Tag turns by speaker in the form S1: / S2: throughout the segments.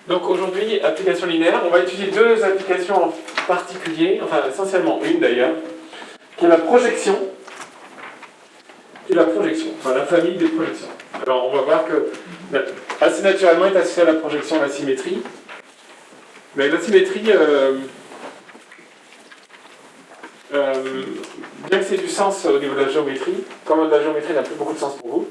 S1: Donc aujourd'hui, application linéaire, on va étudier deux applications en particulier, enfin essentiellement une d'ailleurs, qui est la projection, enfin la famille des projections. Alors on va voir que assez naturellement est associée à la projection la symétrie, mais la symétrie, bien que c'est du sens au niveau de la géométrie, comme la géométrie n'a plus beaucoup de sens pour vous,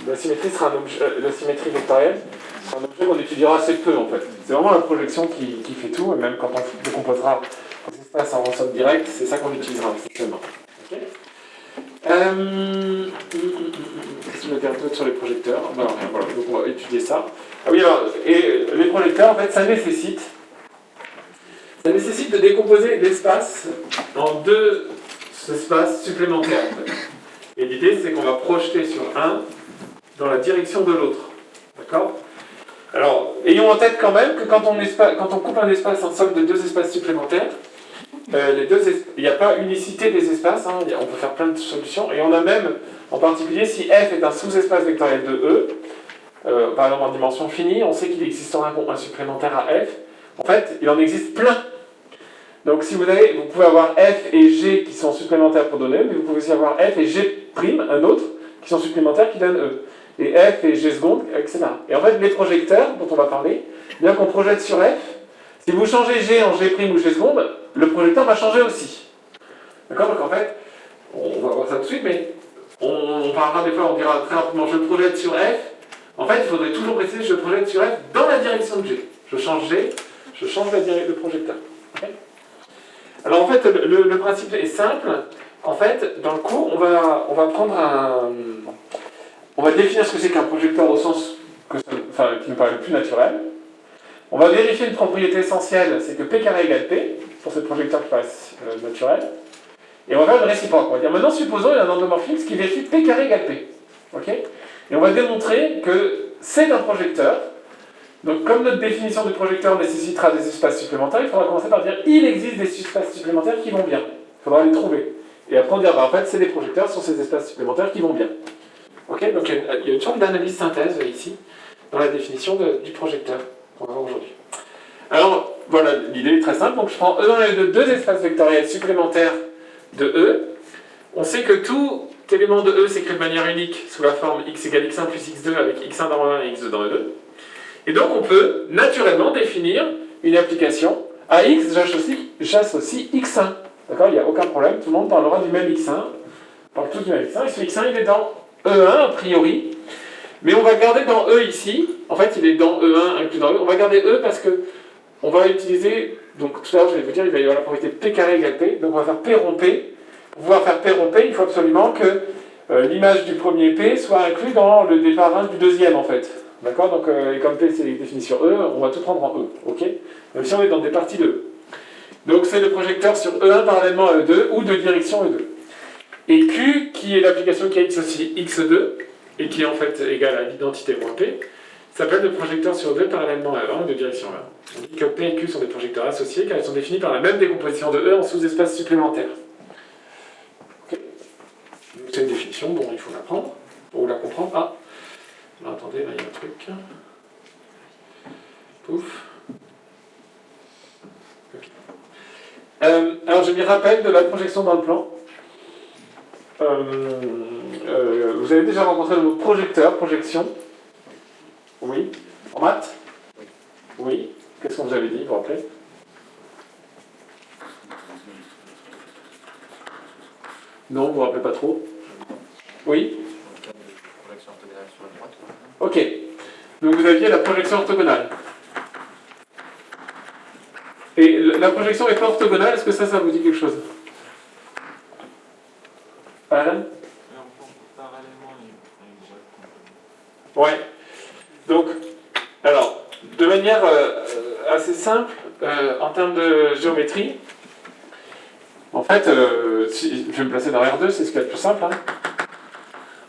S1: la symétrie sera un objet, la symétrie vectorielle sera un objet qu'on étudiera assez peu en fait. C'est vraiment la projection qui fait tout, et même quand on décomposera les espaces en somme directe, c'est ça qu'on utilisera essentiellement. Okay. Qu'est-ce que je vais dire d'autre sur les projecteurs? Ben, rien, voilà, donc on va étudier ça. Ah oui, alors, et les projecteurs, en fait, ça nécessite de décomposer l'espace en deux espaces supplémentaires. En fait. Et l'idée, c'est qu'on va projeter sur un dans la direction de l'autre. D'accord? Alors, ayons en tête quand même que quand on coupe un espace en somme de deux espaces supplémentaires, il n'y a pas unicité des espaces, hein, on peut faire plein de solutions, et on a même, en particulier, si f est un sous-espace vectoriel de E, par exemple en dimension finie, on sait qu'il existera un supplémentaire à f. En fait, il en existe plein. Donc si vous pouvez avoir f et g qui sont supplémentaires pour donner E, mais vous pouvez aussi avoir f et g', un autre, qui sont supplémentaires qui donnent E. Et f et g secondes, etc. Et en fait, les projecteurs, dont on va parler, bien qu'on projette sur f, si vous changez g en g' ou g secondes, le projecteur va changer aussi. D'accord? Donc en fait, on va voir ça tout de suite, mais on parlera des fois, on dira très rapidement, je projette sur f. En fait, il faudrait toujours préciser, je projette sur f dans la direction de g. Je change g, je change la direction de projecteur. Okay? Alors en fait, le principe est simple. En fait, dans le cours, on va prendre on va définir ce que c'est qu'un projecteur au sens qui nous paraît le plus naturel. On va vérifier une propriété essentielle, c'est que P carré égale P, pour ce projecteur qui paraît naturel. Et on va faire une réciproque. On va dire maintenant, supposons qu'il y a un endomorphisme qui vérifie P carré égale P. Okay? Et on va démontrer que c'est un projecteur. Donc comme notre définition du projecteur nécessitera des espaces supplémentaires, il faudra commencer par dire il existe des espaces supplémentaires qui vont bien. Il faudra les trouver. Et après on dira, en fait, c'est des projecteurs sur ces espaces supplémentaires qui vont bien. Okay? Donc il y a une sorte d'analyse synthèse ici, dans la définition du projecteur qu'on va voir aujourd'hui. Alors, voilà, l'idée est très simple. Donc je prends E1 et E2, deux espaces vectoriels supplémentaires de E. On sait que tout élément de E s'écrit de manière unique sous la forme x égale x1 plus x2 avec x1 dans E1 et x2 dans E2. Et donc on peut naturellement définir une application. À x, j'associe x1. D'accord? Il n'y a aucun problème, tout le monde parlera du même x1. On parle tous du même x1. Et ce x1, il est dans E1 a priori. Mais on va garder dans E ici. En fait, il est dans E1 inclus dans E. On va garder E parce que on va utiliser, donc tout à l'heure je vais vous dire, il va y avoir la propriété P carré égale P. Donc on va faire P rond P. Pour pouvoir faire P rond P, il faut absolument que l'image du premier P soit inclue dans le départ 1 du deuxième en fait. D'accord? Donc, et comme P c'est défini sur E, on va tout prendre en E. Ok? Même si on est dans des parties de E. Donc c'est le projecteur sur E1 parallèlement à E2 ou de direction E2. Et Q, qui est l'application qui a x aussi x2, et qui est en fait égale à l'identité moins P, s'appelle le projecteur sur E2 parallèlement à E1 de direction E1. On dit que P et Q sont des projecteurs associés car ils sont définis par la même décomposition de E en sous-espaces supplémentaires. Okay. C'est une définition, bon, il faut l'apprendre, ou la comprendre. Ah, alors, attendez, là il y a un truc. Pouf. Okay. Alors je m'y rappelle de la projection dans le plan. Vous avez déjà rencontré le mot projecteur, projection? Oui. En maths? Oui. Qu'est-ce qu'on vous avait dit, vous vous rappelez? Non, vous vous rappelez pas trop? Oui.
S2: Projection orthogonale sur la droite.
S1: Ok. Donc vous aviez la projection orthogonale. Et la projection est pas orthogonale, est-ce que ça vous dit quelque chose? Alan? Ouais. Donc, alors, de manière assez simple, en termes de géométrie, en fait, je vais me placer dans R2, c'est ce qu'il y a de plus simple. Hein.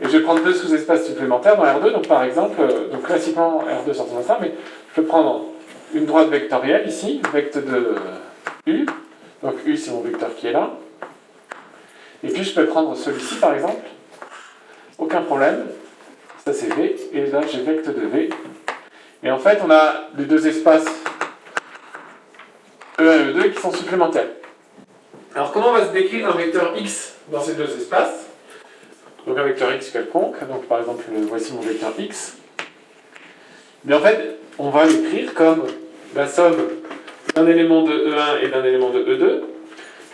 S1: Et je vais prendre deux sous-espaces supplémentaires dans R2. Donc, par exemple, donc classiquement, R2 sortant de ça, mais je peux prendre une droite vectorielle ici, vecteur de U. Donc, U, c'est mon vecteur qui est là. Et puis, je peux prendre celui-ci, par exemple. Aucun problème. Ça, c'est V. Et là, j'ai vecteur de V. Et en fait, on a les deux espaces E1 et E2 qui sont supplémentaires. Alors, comment va se décrire un vecteur x dans ces deux espaces? Donc, un vecteur x quelconque. Donc, par exemple, voici mon vecteur x. Mais en fait, on va l'écrire comme la somme d'un élément de E1 et d'un élément de E2.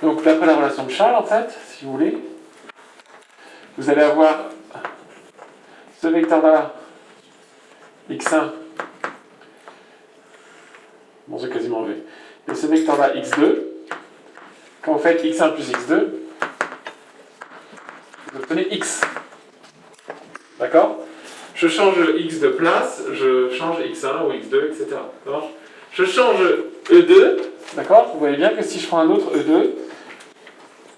S1: Donc, d'après la relation de Charles, en fait, si vous voulez, vous allez avoir ce vecteur-là, x1, bon, c'est quasiment V, et ce vecteur-là, x2. Quand vous faites x1 plus x2, vous obtenez x. D'accord? Je change x de place, je change x1 ou x2, etc. D'accord? Je change E2, d'accord? Vous voyez bien que si je prends un autre E2,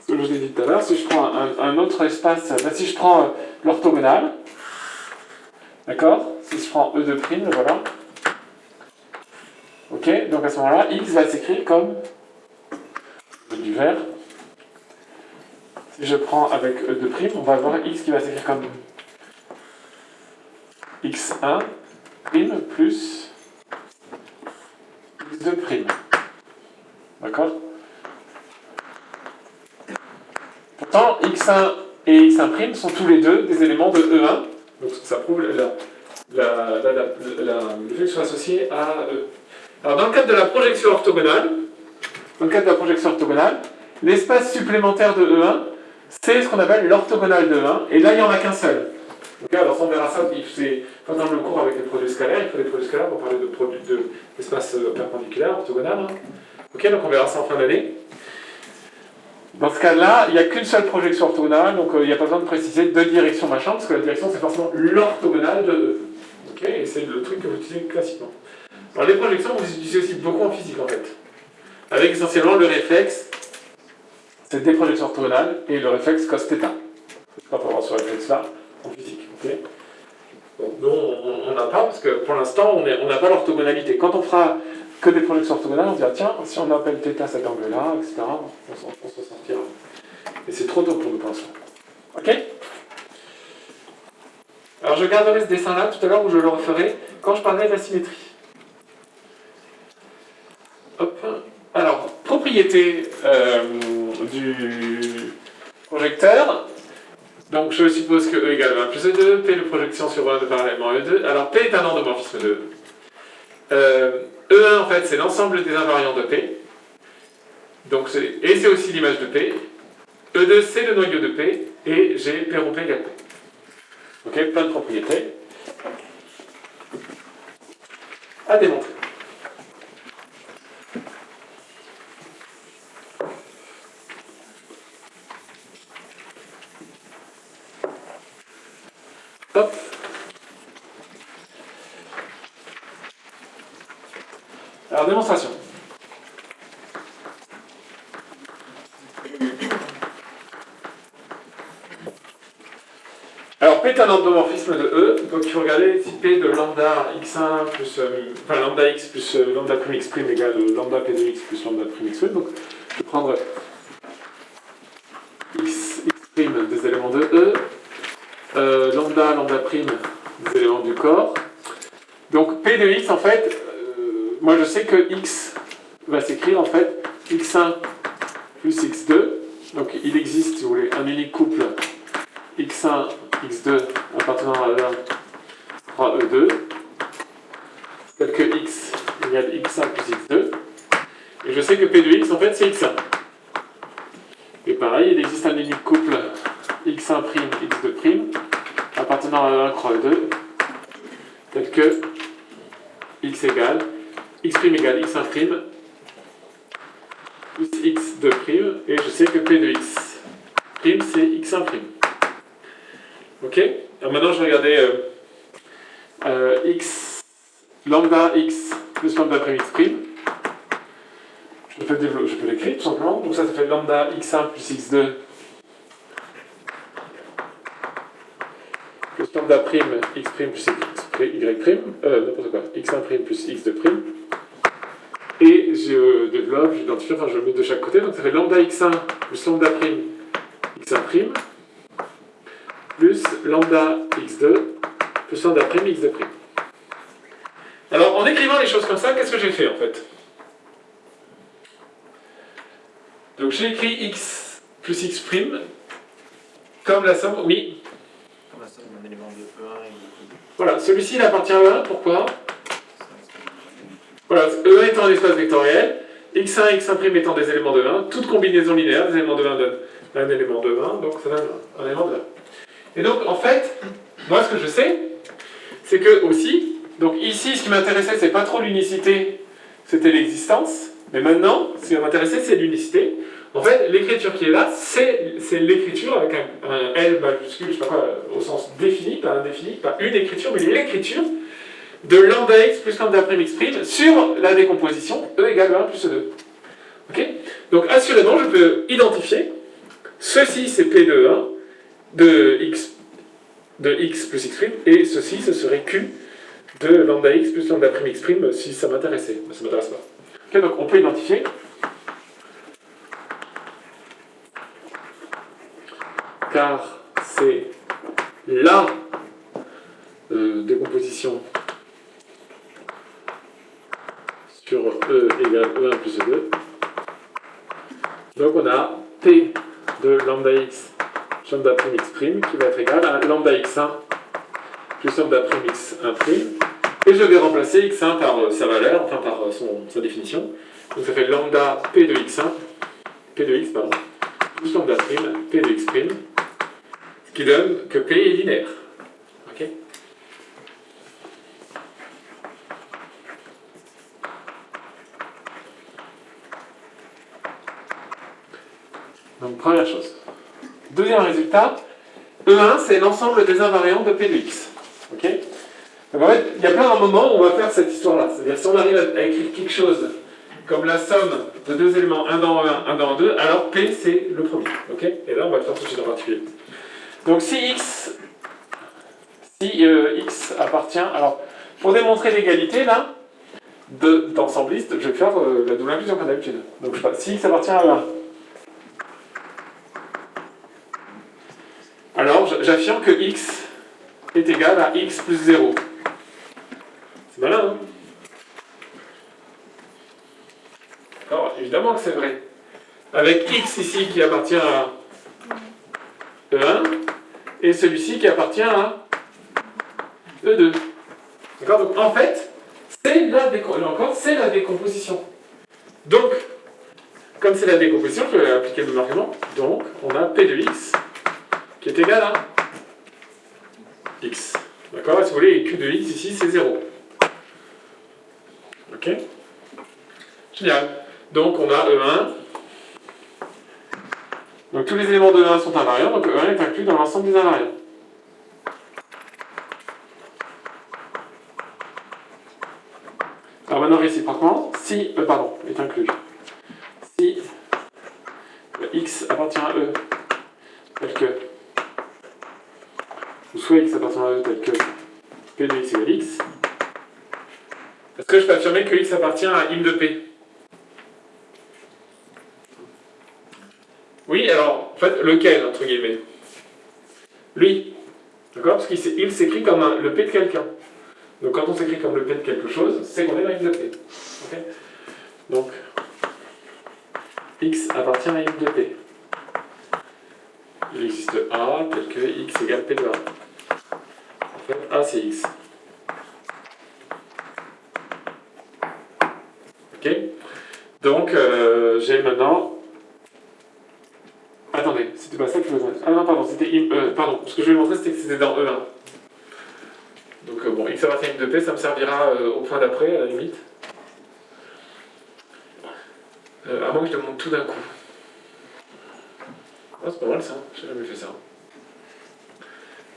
S1: ce que je vous ai dit tout à l'heure, si je prends un autre espace, si je prends l'orthogonale, d'accord? Si je prends E2', voilà. Ok, donc à ce moment-là, x va s'écrire comme du vert. Si je prends avec E2', on va avoir x qui va s'écrire comme x1' plus x2'. D'accord? Pourtant, x1 et x1' sont tous les deux des éléments de E1. Donc ça prouve le fait qu'ils soient associés à E. Alors dans le cadre de la projection orthogonale, l'espace supplémentaire de E1, c'est ce qu'on appelle l'orthogonale de E1, et là il n'y en a qu'un seul. Okay, alors on verra ça pendant le cours avec les produits scalaires. Il faut des produits scalaires pour parler d'espace perpendiculaire, orthogonal. Hein. Ok, donc on verra ça en fin d'année. Dans ce cas-là, il n'y a qu'une seule projection orthogonale, donc il n'y a pas besoin de préciser deux directions machin, parce que la direction c'est forcément l'orthogonale de E. Ok, et c'est le truc que vous utilisez classiquement. Alors les projections, vous les utilisez aussi beaucoup en physique en fait. Avec essentiellement le réflexe, c'est des projections orthogonales, et le réflexe cos θ. C'est pas pour avoir ce réflexe-là en physique. Okay, bon, nous, on n'a pas, parce que pour l'instant, on n'a pas l'orthogonalité. Quand on fera que des projections orthogonales, on se dira, tiens, si on appelle θ cet angle-là, etc., on se sortira. Et c'est trop tôt pour nous pour l'instant. Ok? Alors je garderai ce dessin-là tout à l'heure, où je le referai quand je parlerai de la symétrie. Hop. Alors, propriété du projecteur. Donc je suppose que E égale 1 plus E2, P de projection sur 1 de parallèlement à E2. Alors P est un endomorphisme de E. E1 en fait c'est l'ensemble des invariants de P. Donc, et c'est aussi l'image de P. E2 c'est le noyau de P. Et j'ai P rond P égale P. Ok, plein de propriétés. À démontrer. Hop. Alors, démonstration. Alors, P est un endomorphisme de E, donc il faut regarder si P de lambda x1 plus, lambda x plus lambda prime x prime égale lambda P de x plus lambda prime x prime. Donc, je vais prendre x prime des éléments de E, lambda prime des éléments du corps. Donc P de x, en fait, moi je sais que x va s'écrire en fait x1 plus x2. Donc il existe, si vous voulez, un unique couple x1, x2 appartenant à E1, 3 E2, tel que x égale x1 plus x2. Et je sais que P de x, en fait, c'est x1. Et pareil, il existe un unique couple x1', x2' appartenant à E1, croix E2, tel que x égale x' égale x1' plus x2', et je sais que P de x' c'est x1'. Ok? Alors maintenant je vais regarder lambda x plus lambda prime x'. Je peux l'écrire tout simplement. Donc ça fait lambda x1 plus x2 plus lambda prime x' plus y', n'importe quoi, x1' plus x2'. Et je développe, j'identifie, enfin je le mets de chaque côté. Donc ça fait lambda x1 plus lambda prime x1' plus lambda x2 plus lambda prime x2'. Alors, en écrivant les choses comme ça, qu'est-ce que j'ai fait en fait? Donc, j'ai écrit x plus x' comme la somme, oui.
S2: Comme la somme d'un élément de E1 et de
S1: Voilà, celui-ci il appartient à E1, pourquoi?
S2: E2.
S1: Voilà, E1 étant un espace vectoriel, x1 et x1' étant des éléments de 1, toute combinaison linéaire des éléments de 1 donne un élément de 1, donc ça donne un élément de 1. Et donc, en fait, moi ce que je sais, c'est que aussi, donc ici ce qui m'intéressait c'est pas trop l'unicité, c'était l'existence, mais maintenant, ce qui va m'intéresser c'est l'unicité. En fait, l'écriture qui est là, c'est l'écriture avec un L majuscule, je sais pas quoi, au sens défini, pas indéfini, pas une écriture, mais l'écriture de lambda x plus lambda prime x prime sur la décomposition E égale 1 plus E2. Ok? Donc assurément, je peux identifier, ceci c'est P de 1 de x plus x prime, et ceci ce serait Q de lambda x plus lambda prime x prime si ça m'intéressait. Mais ça ne m'intéresse pas. Ok, donc on peut identifier. Car c'est la décomposition sur E égale E1 plus E2. Donc on a P de lambda x lambda prime x prime qui va être égal à lambda x1 plus lambda prime x1 prime. Et je vais remplacer x1 par sa valeur, enfin par sa définition. Donc ça fait lambda P de x1, P de x, pardon, plus lambda prime P de x prime, ce qui donne que P est linéaire. Ok? Donc première chose. Deuxième résultat, E1 c'est l'ensemble des invariants de P de x. Ok? Donc en fait, il y a plein de moments où on va faire cette histoire-là. C'est-à-dire si on arrive à écrire quelque chose comme la somme de deux éléments, un dans E1, un dans E2, alors P c'est le premier. Ok? Et là on va le faire tout de suite en particulier. Donc si x appartient... Alors, pour démontrer l'égalité, là, d'ensembliste, je vais faire la double inclusion comme d'habitude. Donc, je sais pas, si x appartient à 1, alors j'affirme que x est égal à x plus 0. C'est malin, hein? Alors, évidemment que c'est vrai. Avec x ici qui appartient à E1, et celui-ci qui appartient à E2. D'accord? Donc en fait, c'est la décomposition. Donc, comme c'est la décomposition, je vais appliquer le même argument. Donc, on a P de x qui est égal à x. D'accord? Et si vous voulez, Q de x ici, c'est 0. Ok? Génial. Donc, on a E1. Donc, tous les éléments de E1 sont invariants, donc E1 est inclus dans l'ensemble des invariants. Alors maintenant, réciproquement, si E est inclus, si x appartient à E tel que, ou soit x appartient à E tel que P de x égale x, est-ce que je peux affirmer que x appartient à im de P? Oui, alors, en fait, lequel, entre guillemets? Lui. D'accord? Parce qu'il s'écrit comme le P de quelqu'un. Donc quand on s'écrit comme le P de quelque chose, c'est qu'on est dans im de P. Okay? Donc, x appartient à im de P. Il existe A tel que x égale P de A. En fait, A c'est x. Ok? Donc, j'ai maintenant... Attendez, c'était pas ça que je voulais montrer. Ah non, pardon, c'était pardon, ce que je voulais montrer c'était que c'était dans E1. Donc bon, x appartient à im de P, ça me servira au point d'après, à la limite. À moins que je te montre tout d'un coup. Ah, c'est pas mal ça, j'ai jamais fait ça.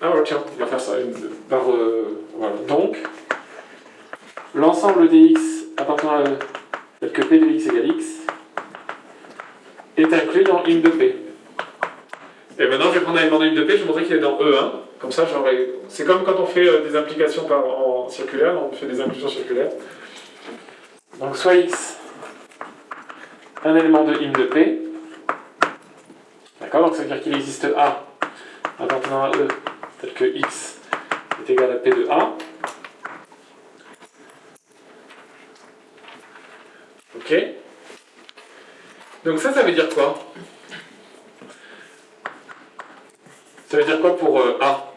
S1: Ah ouais, tiens, on va faire ça voilà. Donc, l'ensemble des x appartenant à E, tel que P de x égale x, est inclus dans im de P. Et maintenant, je vais prendre un élément de im de P, je vais montrer qu'il est dans E1. Comme ça, c'est comme quand on fait des implications en circulaire, on fait des inclusions circulaires. Donc, soit x, un élément de im de P. D'accord? Donc, ça veut dire qu'il existe A appartenant à E, tel que x est égal à P de A. Ok? Donc ça veut dire quoi? Ça veut dire quoi pour A?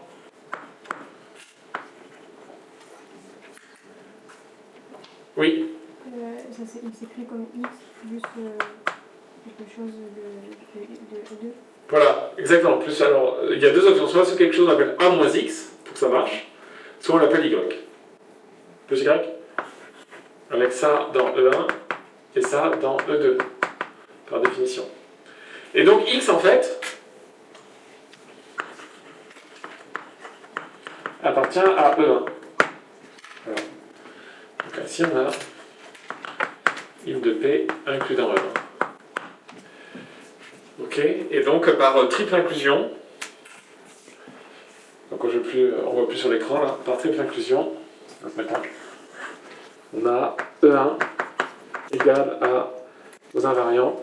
S1: Oui?
S3: Il s'écrit comme x plus quelque chose de 2.
S1: Voilà, exactement. Plus, alors, il y a deux options. Soit c'est quelque chose qu'on appelle A moins X, pour que ça marche, soit on l'appelle Y. Plus Y? Avec ça dans E1 et ça dans E2, par définition. Et donc X, en fait, appartient à E1. Voilà. Donc ainsi, on a in de P inclus dans E1. Ok, et donc par triple inclusion, donc on ne voit plus sur l'écran là, par triple inclusion, donc maintenant, on a E1 égale à aux invariants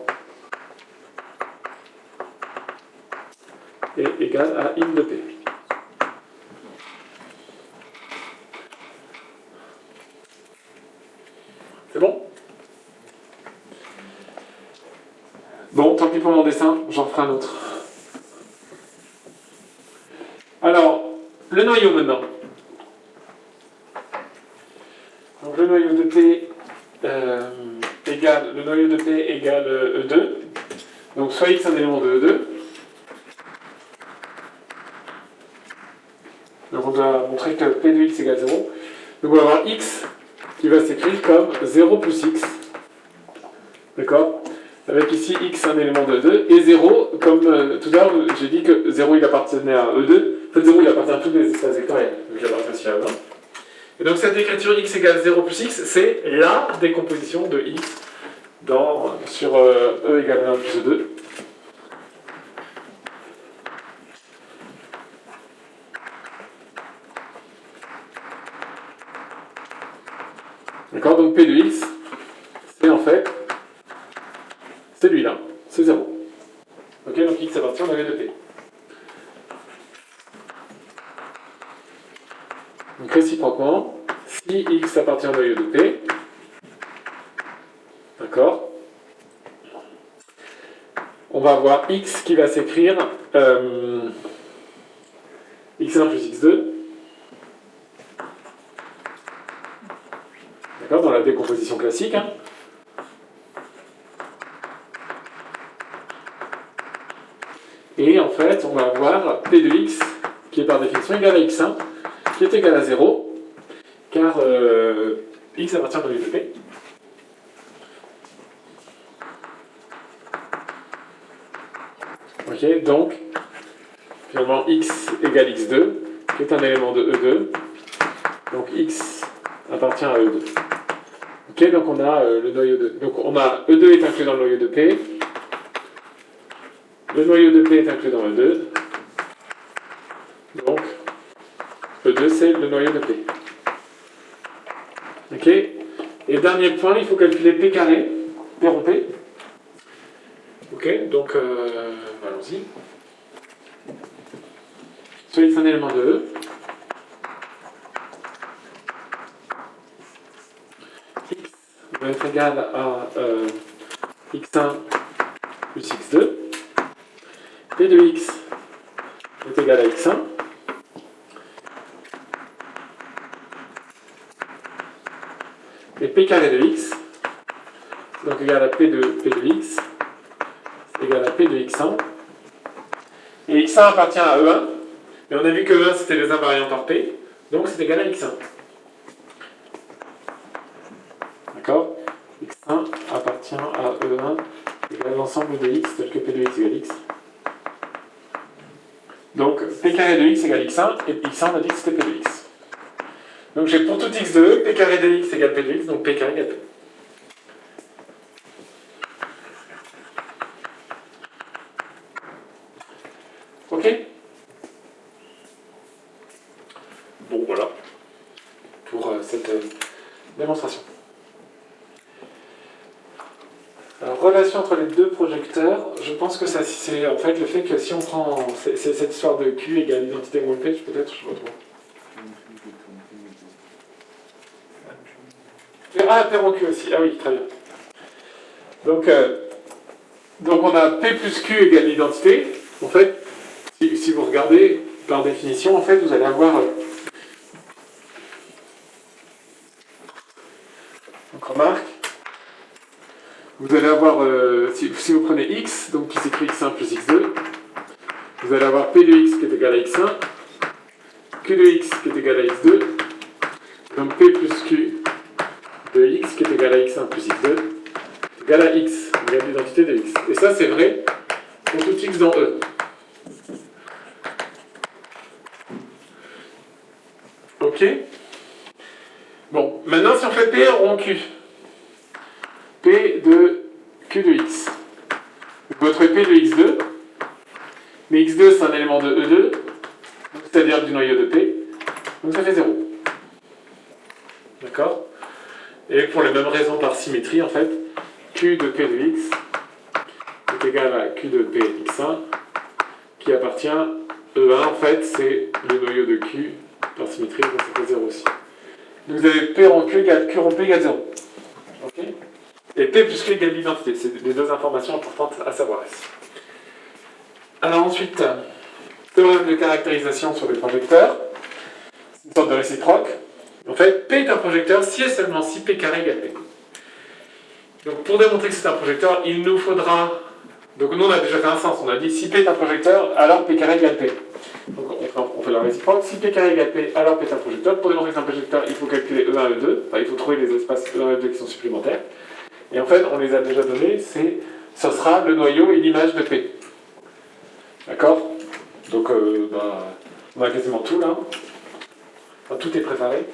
S1: et égale à in de P. C'est bon? Bon, tant pis pour mon dessin, j'en ferai un autre. Alors, le noyau maintenant. Donc le noyau de P le noyau de P égale E2. Donc soit X un élément de E2. Donc on doit montrer que P de X égale 0. Donc on va avoir X qui va s'écrire comme 0 plus X. D'accord? Avec ici X un élément de E2 et 0, comme tout à l'heure j'ai dit que 0 il appartenait à E2. En fait 0 il appartient à tous les espaces vectoriels. Donc il appartient aussi à E1. Et donc cette écriture X égale 0 plus X, c'est la décomposition de X sur E égale 1 plus E2. D'accord, donc P de X, c'est en fait celui-là, c'est 0. Ok, donc X appartient au noyau de P. Donc réciproquement, si X appartient au noyau de P, d'accord, on va avoir X qui va s'écrire X1 plus X2. D'accord, dans la décomposition classique. Hein. Et en fait, on va avoir P de X qui est par définition égal à X1, qui est égal à 0, car X appartient au noyau de P. Ok, donc, finalement, X égale X2, qui est un élément de E2. Donc X appartient à E2. Ok, donc on a le noyau de... Donc on a E2 est inclus dans le noyau de P. Le noyau de P est inclus dans E2. Donc, E2 c'est le noyau de P. Ok. Et dernier point, il faut calculer P carré, P rond P. Ok, donc allons-y. Soit X un élément de E. X va être égal à X1 plus X2. P de X est égal à X1. Et P carré de X, donc égal à P de X, c'est égal à P de X1. Et X1 appartient à E1, mais on a vu que E1 c'était les invariants par P, donc c'est égal à X1. D'accord? X1 appartient à E1 égale à l'ensemble de X tel que P de X égale X. Donc P carré de X égale X1, et X1 on a dit que c'était P de X. Donc j'ai pour tout X de E, P carré de X égale P de X, donc P carré égale P. Ok? Bon, voilà pour cette démonstration. Alors, relation entre les deux projecteurs, je pense que ça, c'est en fait le fait que si on prend c'est cette histoire de Q égale identité voltage, peut-être, je retrouve. Ah, pair en Q aussi, ah oui, très bien. Donc on a P plus Q égale l'identité. En fait, si vous regardez, par définition, en fait, vous allez avoir... donc remarque, vous allez avoir, si vous prenez x, donc qui s'écrit x1 plus x2, vous allez avoir P de x qui est égal à x1, Q de x qui est égal à x2, donc P plus Q de x qui est égal à x1 plus x2, est égal à x, égale l'identité de x. Et ça, c'est vrai pour tout x dans E. Ok. Bon, maintenant, si on fait P rond Q, P de Q de x, vous trouvez P de x2, mais x2 c'est un élément de E2, c'est-à-dire du noyau de P, donc ça fait 0. D'accord? Et pour les mêmes raisons par symétrie, en fait, Q de P de x est égal à Q de P x1, qui appartient E1, en fait, c'est le noyau de Q par symétrie, donc ça fait 0 aussi. Donc vous avez P rond Q égale Q rond P égale 0. Ok? Et P plus Q égale l'identité. C'est les deux informations importantes à savoir ici. Alors ensuite, théorème de caractérisation sur les projecteurs. C'est une sorte de réciproque. En fait, P est un projecteur si et seulement si P carré égale P. Donc pour démontrer que c'est un projecteur, il nous faudra... Donc nous on a déjà fait un sens, on a dit si P est un projecteur, alors P carré égale P. Donc on fait la réciproque, si P carré égale P, alors P est un projecteur. Pour démontrer que c'est un projecteur, il faut calculer E1, E2, enfin il faut trouver les espaces E1 et E2 qui sont supplémentaires. Et en fait, on les a déjà donnés, ce sera le noyau et l'image de P. D'accord? Donc on a quasiment tout là. Enfin, tout est préparé.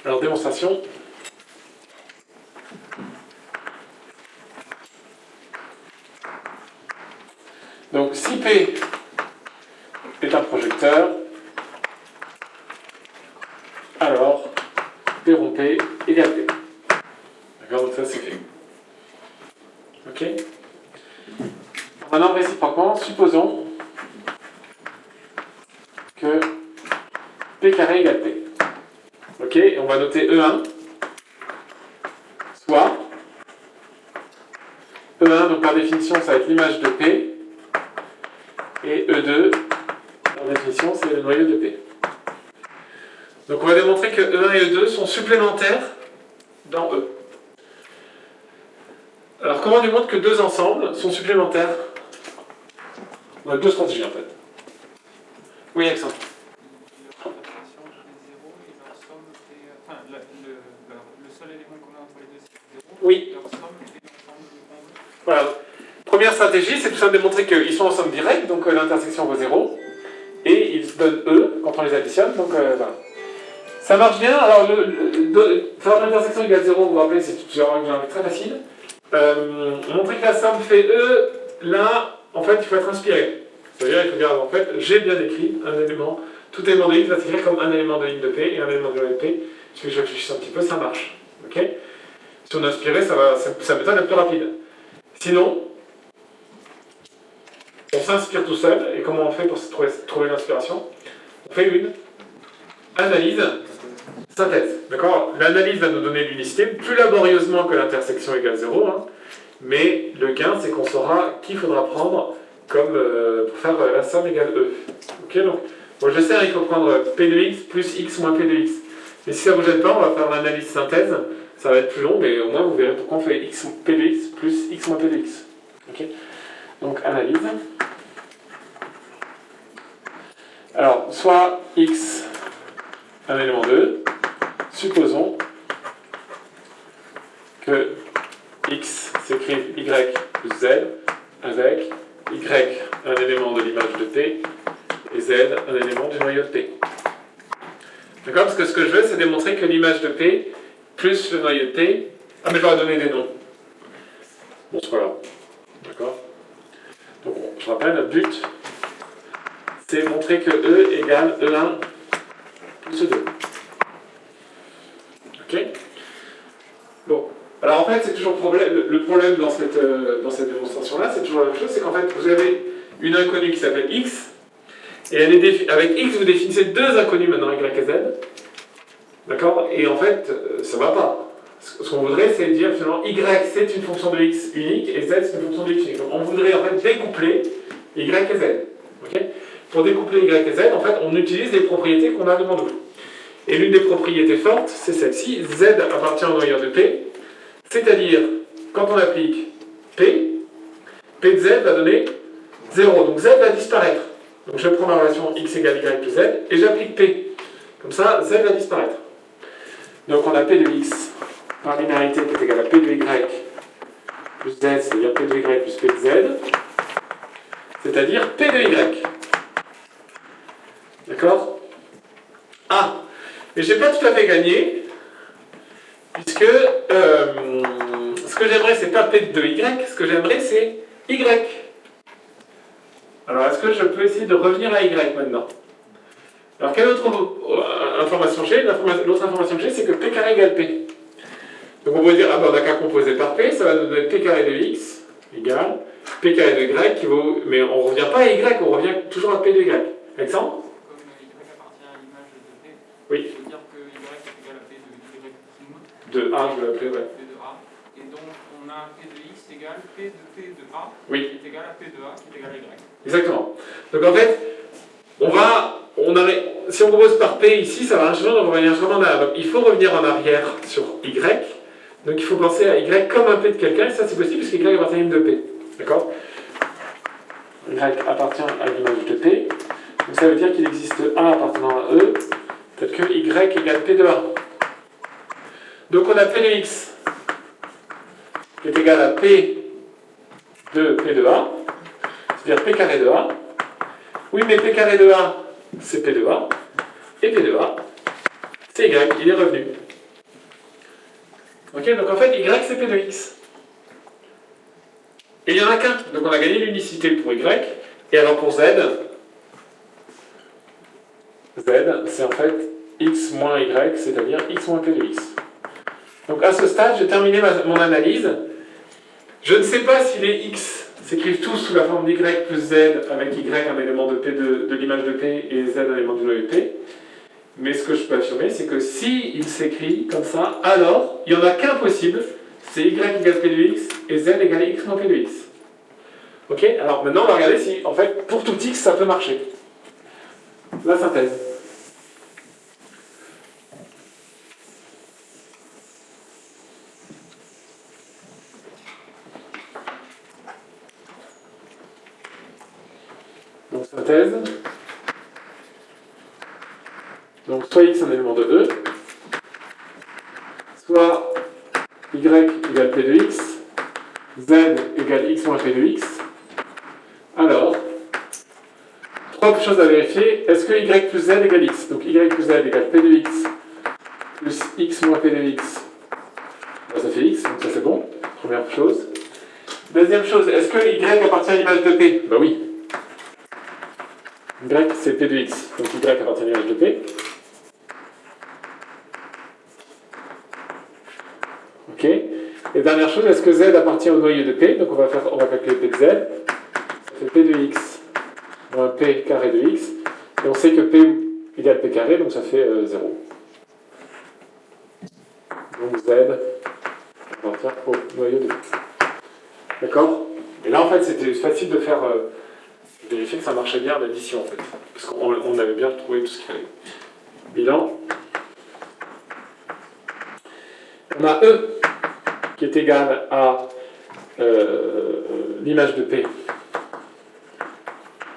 S1: Alors démonstration. Donc si P est un projecteur, alors P rond P égale P. D'accord, donc ça c'est fait. Ok. Maintenant réciproquement, supposons que P carré égale P. Ok, et on va noter E1, soit E1, donc par définition ça va être l'image de P, et E2, par définition, c'est le noyau de P. Donc on va démontrer que E1 et E2 sont supplémentaires dans E. Alors comment on démontre que deux ensembles sont supplémentaires? On a deux stratégies en fait. Oui, Alexandre.
S2: Le seul élément commun entre les deux, c'est 0.
S1: Oui.
S2: Leur somme fait l'ensemble de E.
S1: Voilà. Première stratégie, c'est tout simplement de démontrer qu'ils sont en somme directe, donc l'intersection vaut 0. Et ils donnent E quand on les additionne, donc voilà. Ça marche bien. Alors, faire l'intersection égale 0, vous vous rappelez, c'est une très facile. Montrer que la somme fait E, là, en fait, il faut être inspiré. C'est-à-dire, il faut dire, en fait, j'ai bien écrit un élément. Tout élément de X va s'écrire comme un élément de ligne de P et un élément de ligne de P. Si je réfléchis un petit peu, ça marche. Ok? Si on est inspiré, sa méthode est plus rapide. Sinon, on s'inspire tout seul. Et comment on fait pour trouver l'inspiration? On fait une analyse synthèse. D'accord? L'analyse va nous donner l'unicité plus laborieusement que l'intersection égale 0. Hein. Mais le gain, c'est qu'on saura qui faudra prendre comme, pour faire la somme égale E. Ok? Donc, bon, je sais, il faut prendre P de X plus X moins P de X. Mais si ça ne vous gêne pas, on va faire l'analyse synthèse. Ça va être plus long, mais au moins vous verrez pourquoi on fait X, P de X plus X moins P de X. Ok? Donc, analyse. Alors, soit X, un élément de E. Supposons que X s'écrit Y plus Z avec Y, un élément de l'image de P, et Z, un élément du noyau de P. D'accord? Parce que ce que je veux, c'est démontrer que l'image de P plus le noyau de P... Ah, mais je leur ai donné des noms. Bon, c'est pas grave. D'accord? Donc, je rappelle, le but, c'est montrer que E égale E1 plus E2. Ok? Bon. Alors en fait, c'est toujours le problème dans cette démonstration-là, c'est toujours la même chose, c'est qu'en fait, vous avez une inconnue qui s'appelle X, et avec X, vous définissez deux inconnues maintenant, Y et Z. D'accord? Et en fait, ça va pas. Ce qu'on voudrait, c'est dire finalement y c'est une fonction de x unique et z c'est une fonction de x unique. Donc on voudrait en fait découpler y et z. Okay, pour découpler y et z, en fait, on utilise les propriétés qu'on a devant nous. Et l'une des propriétés fortes, c'est celle-ci. Z appartient au noyau de P. C'est-à-dire, quand on applique P, P de Z va donner 0. Donc Z va disparaître. Donc je prends la relation x égale y plus z et j'applique P. Comme ça, Z va disparaître. Donc on a P de x par linéarité qui est égale à P de y plus z, c'est-à-dire P de y plus P de z, c'est-à-dire P de y. D'accord? Ah, mais j'ai pas tout à fait gagné, puisque ce que j'aimerais, c'est pas P de y, ce que j'aimerais, c'est y. Alors, est-ce que je peux essayer de revenir à y maintenant? Alors, quelle autre information j'ai? L'autre information que j'ai, c'est que P carré égale P. Donc, on pourrait dire, ah ben, on n'a qu'à composer par P, ça va nous donner P carré de x égale P carré de y qui vaut... Mais on ne revient pas à y, on revient toujours à P de y. Alexandre?
S2: Comme y appartient à l'image de P,
S1: Oui.
S2: ça veut dire que y est égal à P de y prime.
S1: De A, je vais l'appeler, ouais.
S2: P de A. Et donc, on a P de x égale P de A,
S1: Oui.
S2: qui est égal à P de A, qui est égal à y.
S1: Exactement. Donc en fait, si on compose par P ici, ça va changer, on va revenir en arrière. Donc il faut revenir en arrière sur Y. Donc il faut penser à Y comme un P de quelqu'un, et ça c'est possible puisque Y appartient à une de P. D'accord? Y appartient à l'image de P. Donc ça veut dire qu'il existe A appartenant à E, peut-être que Y égale P de A. Donc on a P de X qui est égal à P de P de A, c'est-à-dire P carré de A. Oui, mais P carré de A, c'est P de A, et P de A, c'est Y, il est revenu. Ok, donc en fait, Y, c'est P de X. Et il n'y en a qu'un, donc on a gagné l'unicité pour Y, et alors pour Z, c'est en fait X moins Y, c'est-à-dire X moins P de X. Donc à ce stade, j'ai terminé mon analyse. Je ne sais pas si les X s'écrivent tous sous la forme d'Y plus Z, avec Y un élément de P de l'image de P et Z un élément du noyau de P. Mais ce que je peux affirmer, c'est que si il s'écrit comme ça, alors il n'y en a qu'un possible, c'est Y égale P de X et Z égale X moins P de X. Ok? Alors maintenant, on va regarder si, en fait, pour tout X, ça peut marcher. La synthèse. Donc synthèse. Donc soit x un élément de E, soit y égale p de x, z égale x moins p de x. Alors, trois choses à vérifier. Est-ce que y plus z égale x? Donc y plus z égale p de x plus x moins p de x. Ben, ça fait x, donc ça c'est bon. Première chose. Deuxième chose, est-ce que y appartient à l'image de p? Ben oui. Y c'est P de X, donc Y appartient à l'image de P. Ok. Et dernière chose, est-ce que Z appartient au noyau de P? Donc on va calculer P de Z. Ça fait P de X moins P carré de X. Et on sait que P égale P carré, donc ça fait 0. Donc Z appartient au noyau de P. D'accord? Et là en fait c'était facile de faire... vérifier que ça marchait bien l'addition en fait. Parce qu'on avait bien trouvé tout ce qu'il fallait. Bilan. On a E qui est égal à l'image de P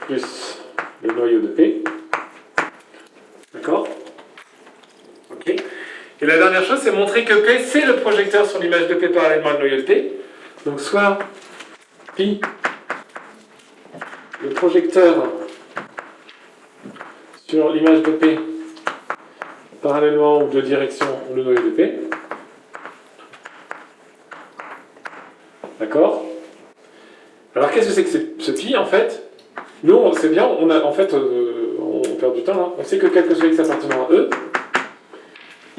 S1: plus le noyau de P. D'accord? Ok. Et la dernière chose, c'est montrer que P, c'est le projecteur sur l'image de P parallèlement au noyau de P. Donc soit pi le projecteur sur l'image de P parallèlement ou de direction le noyau de P. D'accord? Alors qu'est-ce que c'est que ce pi en fait? Nous on sait bien, on perd du temps là. On sait que quel que soit x appartenant à E,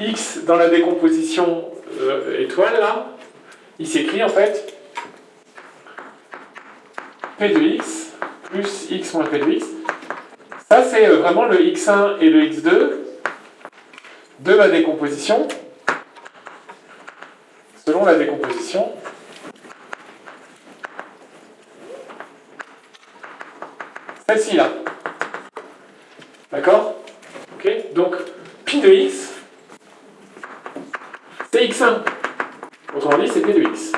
S1: x dans la décomposition étoile là, il s'écrit en fait P de x plus x moins p de x. Ça, c'est vraiment le x1 et le x2 de ma décomposition dont la décomposition celle-ci là. D'accord? Ok? Donc, pi de x, c'est x1. Autrement dit, c'est p de x.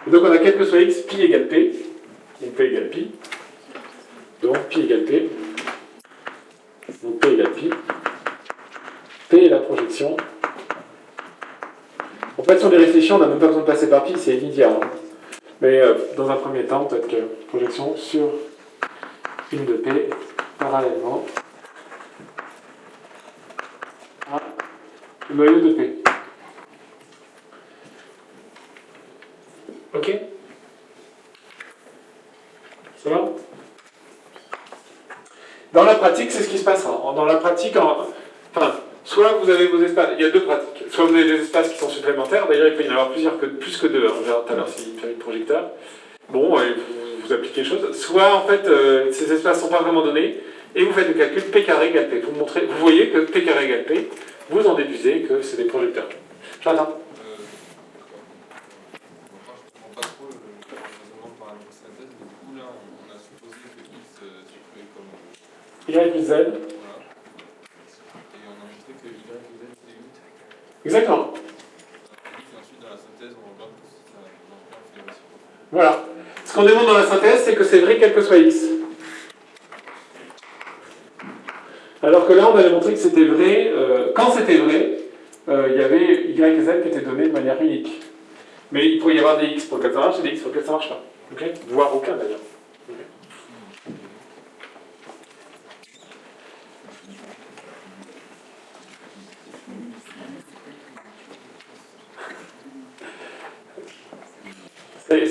S1: Et donc, on a quel que soit x, pi égale p. Donc, p égale pi. Donc, pi égale p. Donc, p égale pi. P est la projection. En fait, si on y réfléchit, on n'a même pas besoin de passer par pi, c'est immédiat. Hein. Mais dans un premier temps, peut-être que projection sur une de P parallèlement à le noyau de P. Ok? Ça va? Dans la pratique, c'est ce qui se passera. Dans la pratique, enfin, soit vous avez vos espaces, il y a deux pratiques. Soit vous avez des espaces qui sont supplémentaires, d'ailleurs il peut y en avoir plus que deux, hein. On verra tout à l'heure s'il y a une projecteur. Bon, vous appliquez les choses. Soit en fait, ces espaces ne sont pas vraiment donnés, et vous faites le calcul P carré égale P. Vous voyez que P carré égale P, vous en déduisez que c'est des projecteurs. J'attends.
S4: Je comprends pas trop le raisonnement par la synthèse, mais du coup là on a supposé que x circulait comme
S1: Y plus Z.
S4: voilà. Et on a montré que y plus z c'était 8.
S1: Exactement.
S4: Et ensuite dans la synthèse on regarde que ça fait aussi.
S1: Voilà. Ce qu'on demande dans la synthèse, c'est que c'est vrai quel que soit x. Alors que là, on a démontré que c'était vrai, quand c'était vrai, il y avait y et z qui étaient donnés de manière unique. Mais il pourrait y avoir des x pour lequel ça marche et des x pour lequel ça ne marche pas. Okay, voire aucun d'ailleurs.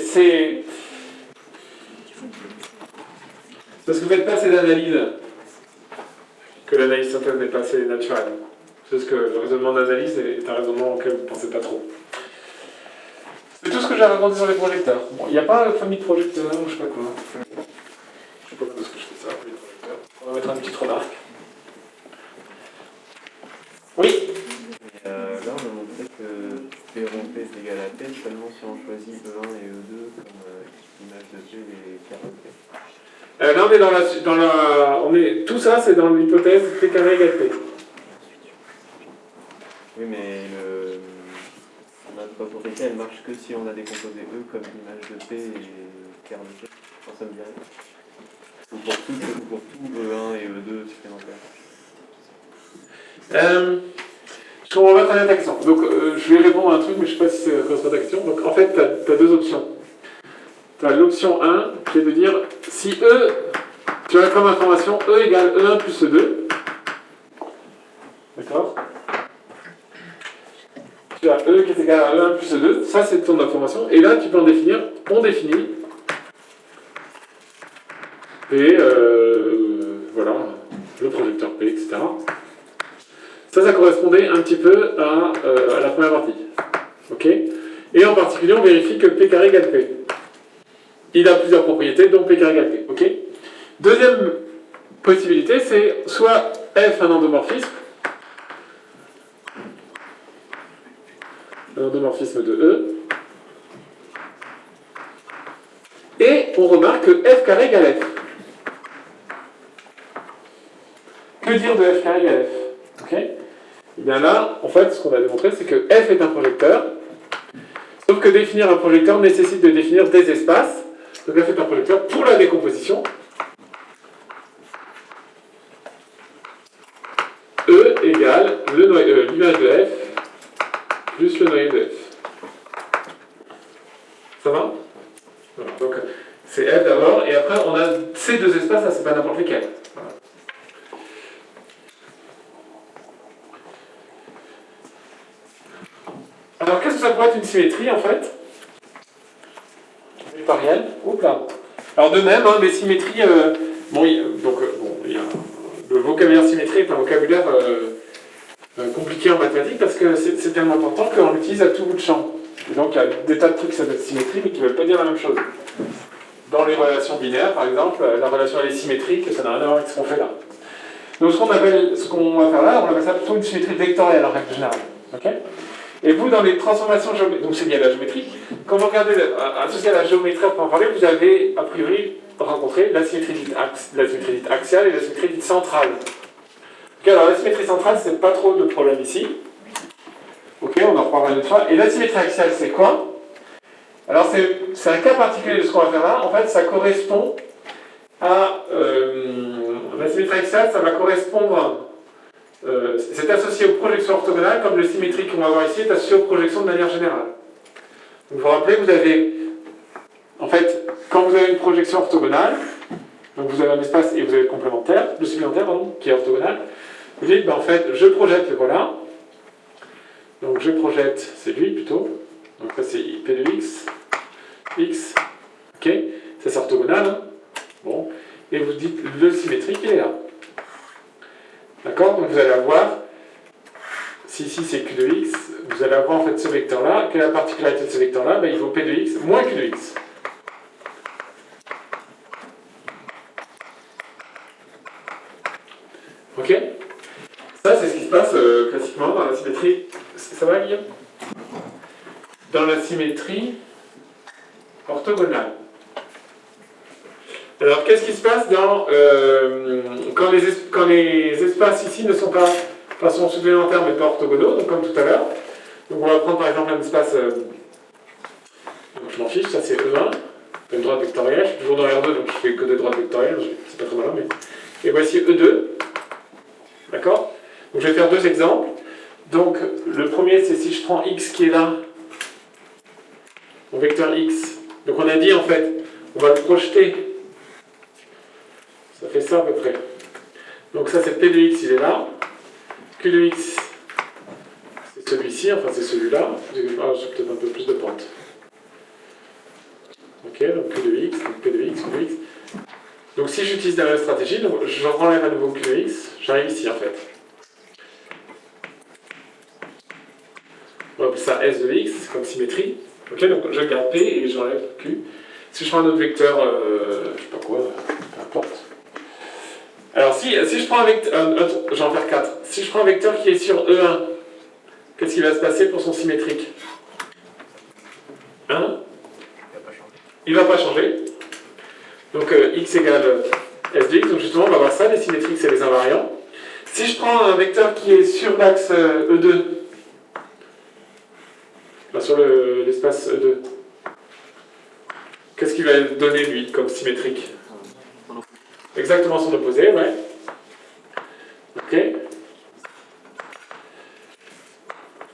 S1: C'est parce que vous ne faites pas assez d'analyse que l'analyse synthèse n'est pas assez naturelle. C'est parce que le raisonnement d'analyse est un raisonnement auquel vous ne pensez pas trop. C'est tout ce que j'ai raconté sur les projecteurs. Bon, il n'y a pas de famille de projecteurs ou je sais pas quoi. Je sais pas comment est-ce que je fais ça, famille de projecteurs. On va mettre une petite remarque. Oui.
S5: Là, on a montré que P rond P est égal à P seulement si on choisit E1 et E2 comme image de P et carré de P.
S1: Là, on est dans la tout ça, c'est dans l'hypothèse P carré égale P.
S5: Oui, mais notre propriété, elle marche que si on a décomposé E comme image de P et carré de P. Enfin, ça me dit rien. Ou pour tout E1 et E2 supplémentaires.
S1: Je comprends pas très bien ta question. Donc, je vais répondre à un truc, mais je ne sais pas si c'est correspond à ta question. Donc, en fait, tu as deux options. Tu as l'option 1, qui est de dire, si E, tu as comme information E égale E1 plus E2. D'accord? Tu as E qui est égal à E1 plus E2. Ça, c'est ton information. Et là, tu peux en définir. On définit. P, voilà, le projecteur P, etc. Ça correspondait un petit peu à la première partie. Ok? Et en particulier, on vérifie que P carré égale P. Il a plusieurs propriétés, donc P carré égale P. Ok? Deuxième possibilité, c'est soit F un endomorphisme de E, et on remarque que F carré égale F. Que dire de F carré égale F? Ok? Et bien là, en fait, ce qu'on a démontré, c'est que F est un projecteur, sauf que définir un projecteur nécessite de définir des espaces. Donc F est un projecteur pour la décomposition. E égale l'image de F plus le noyau de F. Ça va? Voilà. Donc c'est F d'abord, et après on a ces deux espaces, ça c'est pas n'importe lesquels. Voilà. Alors qu'est-ce que ça pourrait être une symétrie en fait? Vectorielle. Oups là. Alors de même, hein, des symétries. Il y a le vocabulaire symétrie est un vocabulaire compliqué en mathématiques parce que c'est tellement important qu'on l'utilise à tout bout de champ. Et donc il y a des tas de trucs qui s'appellent symétrie mais qui ne veulent pas dire la même chose. Dans les relations binaires, par exemple, la relation elle est symétrique, ça n'a rien à voir avec ce qu'on fait là. Donc ce qu'on va faire là, on appelle ça plutôt une symétrie vectorielle en règle générale. Okay, Et vous, dans les transformations géométriques, donc c'est lié à la géométrie, quand vous regardez associé à la géométrie à proprement parler, vous avez a priori rencontré la symétrie dite axiale et la symétrie dite centrale. Ok, alors la symétrie centrale, c'est pas trop de problème ici. Ok, on en reparlera une autre fois. Et la symétrie axiale, c'est quoi? Alors c'est un cas particulier de ce qu'on va faire là. En fait, ça correspond à... la symétrie axiale, ça va correspondre... c'est associé aux projections orthogonales, comme le symétrique qu'on va voir ici est associé aux projections de manière générale. Donc, vous vous rappelez, vous avez... En fait, quand vous avez une projection orthogonale, donc vous avez un espace et vous avez le complémentaire, le supplémentaire, pardon, qui est orthogonal, vous dites, ben, en fait, je projette le voilà. Donc je projette, c'est lui plutôt. Donc là c'est P de x, x, ok, ça c'est orthogonal. Hein. Bon, et vous dites le symétrique il est là. D'accord? Donc vous allez avoir, si ici c'est Q de x, vous allez avoir en fait ce vecteur-là. Quelle est la particularité de ce vecteur-là? Ben, il vaut P de x moins Q de x. Ok? Ça c'est ce qui se passe classiquement dans la symétrie. Ça va, Guillaume? Dans la symétrie orthogonale. Alors, qu'est-ce qui se passe dans, quand les espaces ici ne sont pas, enfin, sont supplémentaires mais pas orthogonaux, donc comme tout à l'heure. Donc, on va prendre par exemple un espace, donc je m'en fiche, ça c'est E1, une droite vectorielle, je suis toujours dans R2, donc je fais que des droites vectorielles, c'est pas très malin, mais... Et voici E2, d'accord? Donc, je vais faire deux exemples. Donc, le premier, c'est si je prends x qui est là, mon vecteur x. Donc, on a dit, en fait, on va le projeter. Ça fait ça à peu près. Donc, ça, c'est P de x, il est là. Q de x, c'est celui-ci, enfin, c'est celui-là. J'ai peut-être un peu plus de pente. Ok, donc Q de x, donc P de x, Q de x. Donc, si j'utilise la même stratégie, donc, je renlève à nouveau Q de x, j'arrive ici, en fait. On va appeler ça S de x, comme symétrie. Ok, donc je garde P et j'enlève Q. Si je prends un autre vecteur, je sais pas quoi, peu importe. Alors si je prends un vecteur, j'en vais faire 4. Si je prends un vecteur qui est sur E1, qu'est-ce qui va se passer pour son symétrique? Hein? Il va pas changer. Donc x égale S de x, donc justement on va voir ça, les symétriques c'est les invariants. Si je prends un vecteur qui est sur l'axe E2, sur l'espace E2. Qu'est-ce qu'il va donner, lui, comme symétrique? Exactement son opposé, ouais. Ok.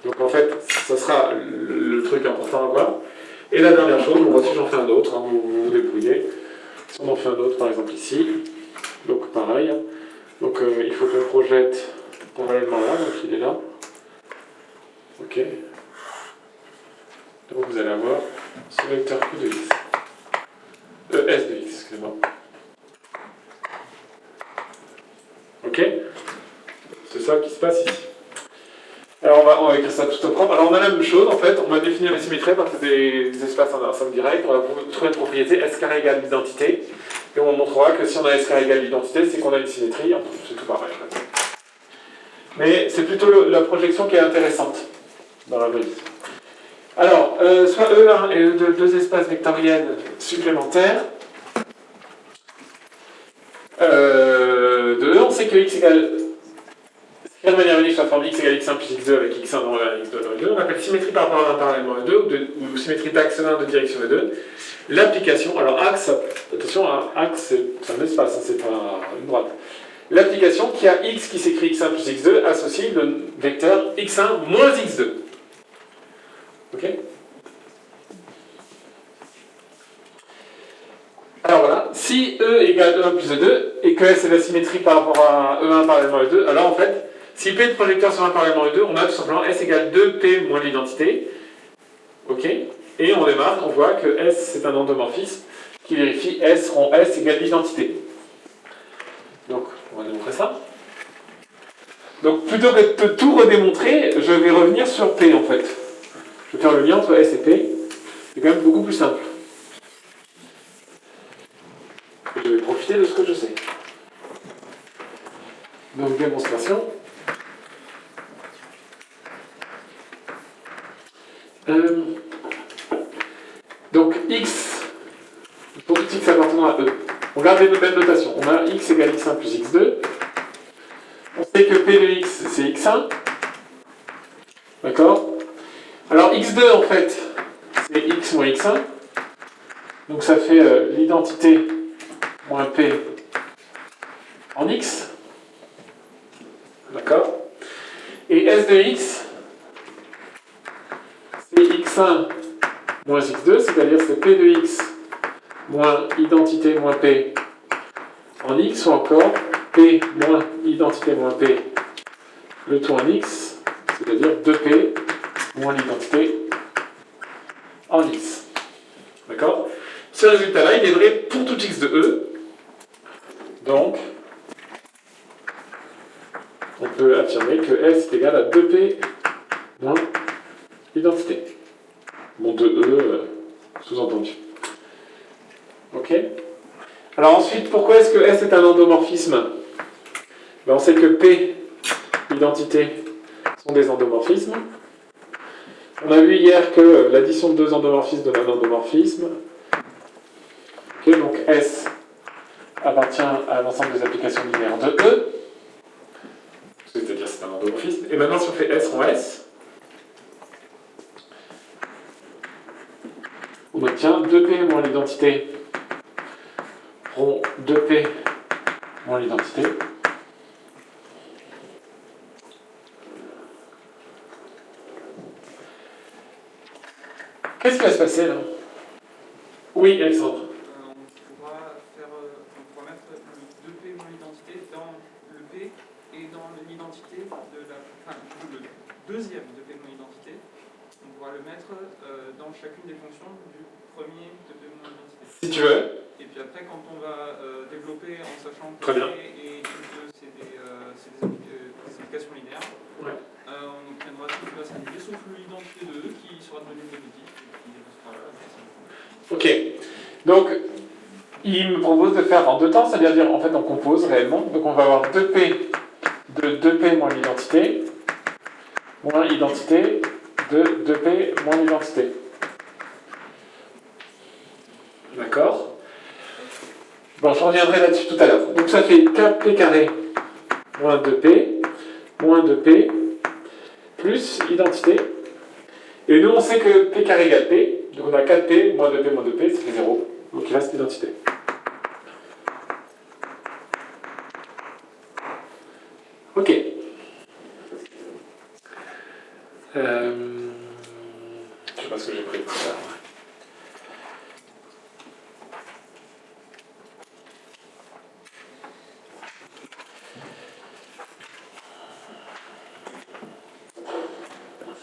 S1: Donc en fait, ça sera le truc important à voir. Et la dernière chose, moi aussi j'en fais un autre, hein, vous vous débrouillez. Si on en fait un autre, par exemple ici. Donc pareil. Donc il faut qu'on projette parallèlement là, donc il est là. Ok. Donc vous allez avoir ce vecteur Q de x. S de x, excusez-moi. Ok? C'est ça qui se passe ici. Alors on va écrire ça tout au propre. Alors on a la même chose en fait, on va définir les symétries à partir des espaces en ensemble direct. On va trouver une propriété S carré égale l'identité. Et on montrera que si on a S carré égale l'identité, c'est qu'on a une symétrie. C'est tout pareil. Mais c'est plutôt la projection qui est intéressante dans la valise. Alors, soit E1 et E2, deux espaces vectoriels supplémentaires. De E, on sait que x égale... de manière unique, soit forme x égale x1 plus x2 avec x1 dans E1 et x2 dans E2. On appelle symétrie par rapport à 1 parallèlement à E2 ou symétrie d'axe 1 de direction E2. L'application, alors axe, attention, axe c'est un espace, c'est pas une droite. L'application qui a x qui s'écrit x1 plus x2 associe le vecteur x1 moins x2. Ok? Alors voilà, si E égale E1 plus E2 et que S est la symétrie par rapport à E1 parallèlement à E2, alors en fait, si P est le projecteur sur 1 parallèlement à E2, on a tout simplement S égale 2P moins l'identité. Ok? Et on démarre, on voit que S c'est un endomorphisme qui vérifie S rond S égale l'identité. Donc, on va démontrer ça. Donc, plutôt que de tout redémontrer, je vais revenir sur P en fait. Je vais faire le lien entre S et P. C'est quand même beaucoup plus simple. Je vais profiter de ce que je sais. Donc, démonstration. Donc x, pour tout x appartenant à E. On garde les mêmes notations. On a x égale x1 plus x2. On sait que p de x, c'est x1. D'accord? Alors x2, en fait, c'est x moins x1. Donc ça fait l'identité moins p en x. D'accord? Et s de x, c'est x1 moins x2, c'est-à-dire c'est p de x moins identité moins p en x, ou encore p moins identité moins p le tout en x, c'est-à-dire 2p moins l'identité en x. D'accord? Ce résultat-là, il est vrai pour tout x de E. Donc, on peut affirmer que S est égal à 2p moins l'identité. Bon, de E, sous-entendu. Ok? Alors ensuite, pourquoi est-ce que S est un endomorphisme? Ben, on sait que P, identité, sont des endomorphismes. On a vu hier que l'addition de deux endomorphismes donne un endomorphisme. Ok, donc S appartient à l'ensemble des applications linéaires de E. C'est-à-dire c'est un endomorphisme. Et maintenant, si on fait S en S, on obtient 2P moins l'identité rond 2P moins l'identité. Qu'est-ce qui va se passer là? Oui, Alexandre.
S2: On pourra mettre le 2P moins l'identité dans le P et dans l'identité de la. Enfin, le deuxième 2P moins l'identité, on pourra le mettre dans chacune des fonctions du premier 2P moins l'identité.
S1: Si tu veux.
S2: Et puis après, quand on va développer en sachant que
S1: Très bien.
S2: P et Q2 c'est des applications linéaires,
S1: Ouais.
S2: on obtiendra tout ce qui va s'annuler sauf l'identité de E qui sera devenue positive.
S1: Ok. Donc, il me propose de faire en deux temps, c'est-à-dire dire en fait on compose réellement. Donc on va avoir 2P de 2P moins l'identité, moins identité de 2P moins l'identité. D'accord? Bon, je reviendrai là-dessus tout à l'heure. Donc ça fait 4P carré moins 2P plus identité. Et nous on sait que P carré égale P. Donc on a 4P moins 2P, ça fait 0. Donc il reste l'identité. Ok. Je sais pas ce que j'ai pris tout à l'heure.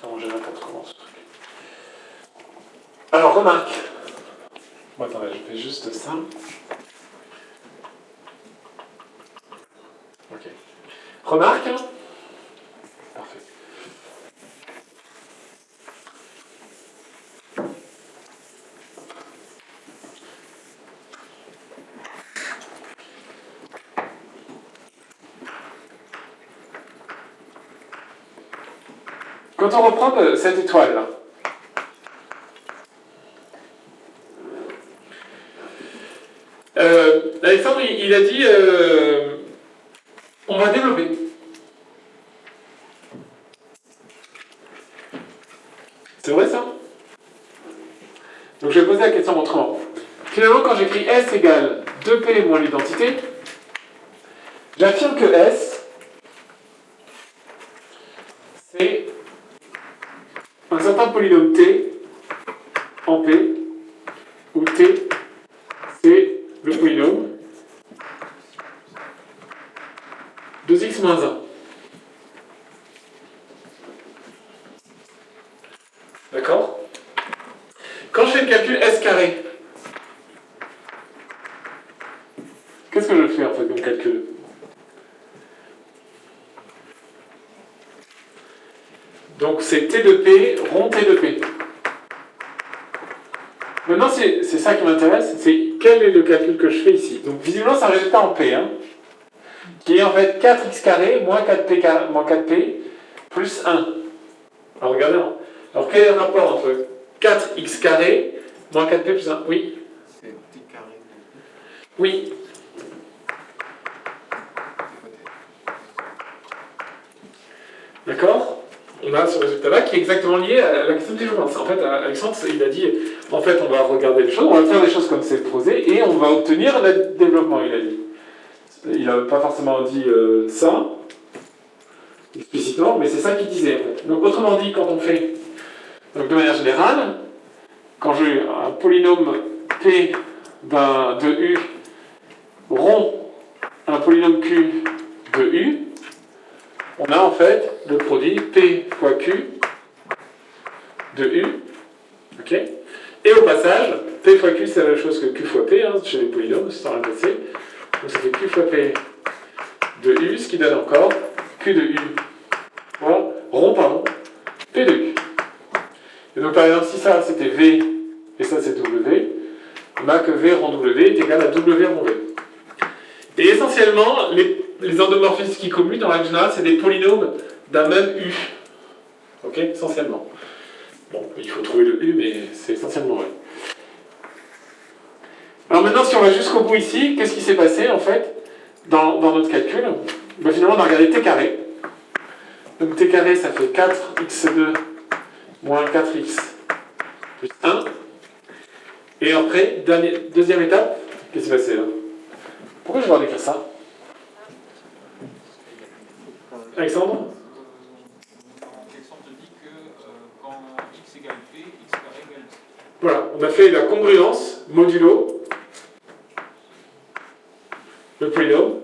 S1: Ça, en général, quand on commence ce truc. Alors, remarque. Bon, attendez, je fais juste ça. Ok. Remarque. Parfait. Quand on reprend cette étoile-là, Alexandre, il a dit on va développer. C'est vrai ça? Donc je vais poser la question autrement. Finalement, quand j'écris S égale 2P moins l'identité, j'affirme que S, c'est un certain polynôme T en P, où T, c'est le polynôme 2x moins 1. D'accord? Quand je fais le calcul S carré, qu'est-ce que je fais en fait comme calcul? Donc c'est T de P rond T de P. Maintenant c'est ça qui m'intéresse, c'est quel est le calcul que je fais ici. Donc visiblement c'est un résultat en P, hein, qui est en fait 4x carré moins 4P plus 1. Alors regardez, Alors quel est le rapport entre 4x carré moins 4p plus 1? Oui.
S4: C'est t carré.
S1: Oui. D'accord? On a ce résultat-là qui est exactement lié à la question de toujours. En fait, Alexandre, il a dit, en fait, on va regarder les choses, on va faire des choses comme c'est posé, et on va obtenir le développement, il a dit. Il n'a pas forcément dit ça, explicitement, mais c'est ça qu'il disait, en fait. Donc, autrement dit, quand on fait, donc de manière générale, quand j'ai un polynôme P de U rond un polynôme Q de U, on a en fait le produit P fois Q de U. Ok. Et au passage, P fois Q c'est la même chose que Q fois P, hein, chez les polynômes, c'est sans rien passer. Donc ça fait Q fois P de U, ce qui donne encore Q de U fois rond pardon, P de U. Et donc par exemple, si ça c'était V et ça c'est W, on a que V rond W est égal à W rond V. Et essentiellement, les endomorphismes qui commutent, en règle générale, c'est des polynômes d'un même U. Ok, essentiellement. Bon, il faut trouver le U, mais c'est essentiellement vrai. Alors maintenant, si on va jusqu'au bout ici, qu'est-ce qui s'est passé, en fait, dans notre calcul? Ben, finalement, on a regardé t carré. Donc t carré, ça fait 4x2 moins 4x plus 1. Et après, deuxième étape, qu'est-ce qui s'est passé là? Pourquoi je dois écrire ça? Alexandre?
S2: Alexandre te dit que quand x égale p, x carré égale p.
S1: Voilà, on a fait la congruence modulo le polynôme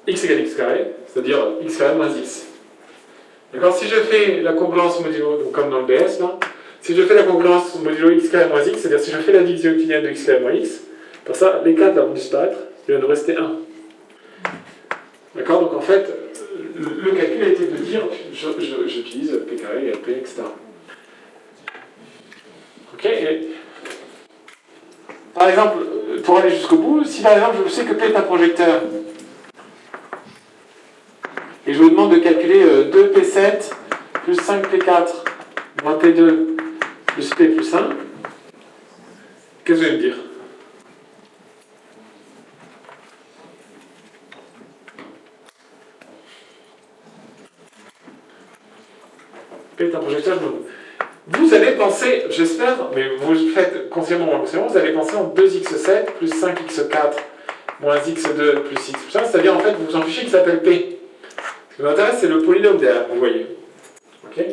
S1: x égale x carré, c'est-à-dire x carré moins x. D'accord? Si je fais la congruence modulo, donc comme dans le DS, là, si je fais la congruence modulo x carré moins x, c'est-à-dire si je fais la division euclidienne de x carré moins x, pour ça, les 4 là vont disparaître, il va nous rester 1. D'accord? Donc en fait, le calcul a été de dire, j'utilise p carré égale p, etc. Ok? Et, par exemple, pour aller jusqu'au bout, si par exemple je sais que P est un projecteur, et je vous demande de calculer 2P7 plus 5P4 moins P2 plus P plus 1, qu'est-ce que vous allez me dire? P est un projecteur, vous allez penser, j'espère, mais vous le faites consciemment ou inconsciemment, vous allez penser en 2x7 plus 5x4 moins x2 plus x plus 1, c'est-à-dire en fait vous vous en fichez qu'il s'appelle P. Ce qui m'intéresse c'est le polynôme derrière, vous voyez. Ok?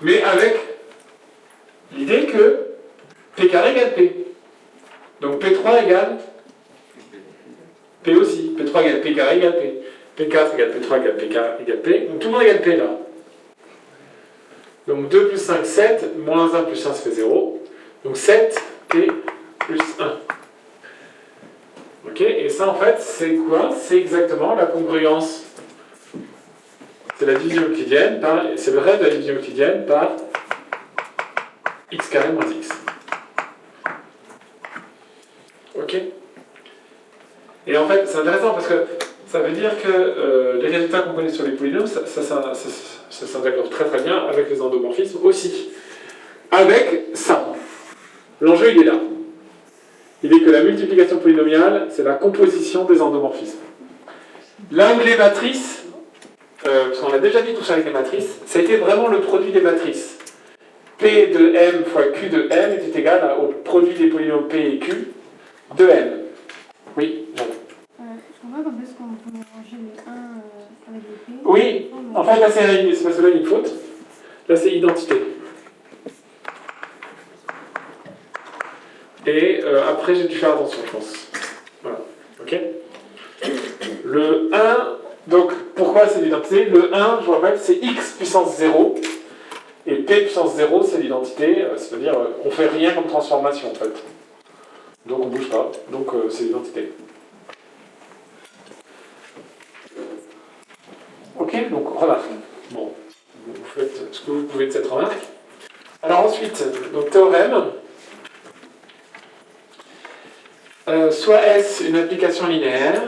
S1: Mais avec l'idée que P carré égale P. Donc P3 égale P aussi. P3 égale P carré égale P. P4 égale P3 égale P carré égale P. Donc tout le monde égale P là. Donc 2 plus 5, 7, moins 1 plus 1, ça fait 0. Donc 7, P plus 1. Ok, et ça en fait, c'est quoi? C'est exactement la congruence. C'est la division euclidienne par, c'est le reste de la division euclidienne par x carré moins x. Ok? Et en fait, c'est intéressant parce que ça veut dire que les résultats qu'on connaît sur les polynômes, ça s'intègre très très bien avec les endomorphismes aussi. Avec ça. L'enjeu, il est là. Il est que la multiplication polynomiale, c'est la composition des endomorphismes. Là où les matrices, parce qu'on a déjà dit tout ça avec les matrices, ça a été vraiment le produit des matrices. P de M fois Q de M était égal au produit des polynômes P et Q de M. Oui, non.
S3: Je comprends quand est-ce qu'on peut mélanger les 1 avec les P.
S1: Oui, en fait là c'est parce que là il y a une faute. Là c'est identité. Et après j'ai dû faire attention je pense. Voilà, ok. Le 1, donc pourquoi c'est l'identité? Le 1, je vous rappelle, c'est x puissance 0. Et p puissance 0 c'est l'identité, c'est-à-dire on fait rien comme transformation en fait. Donc on bouge pas, donc c'est l'identité. Ok, donc remarque. Bon, vous faites ce que vous pouvez de cette remarque. Alors ensuite, donc théorème. Soit S une application linéaire,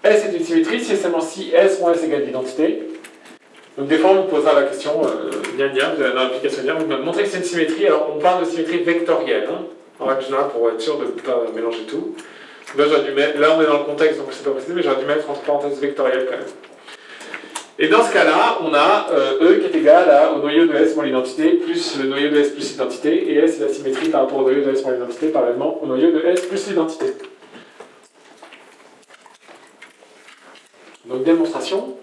S1: S est une symétrie si et seulement si S moins S égale l'identité. Donc des fois on nous posera la question, dans l'application linéaire, on va montrer que c'est une symétrie, alors on parle de symétrie vectorielle, hein, en règle générale pour être sûr de ne pas mélanger tout. Là, j'aurais dû mettre, là on est dans le contexte donc c'est pas possible, mais j'aurais dû mettre entre parenthèses vectorielle quand même. Et dans ce cas-là, on a E qui est égal au noyau de S moins l'identité plus le noyau de S plus l'identité, et S est la symétrie par rapport au noyau de S moins l'identité parallèlement au noyau de S plus l'identité. Donc démonstration.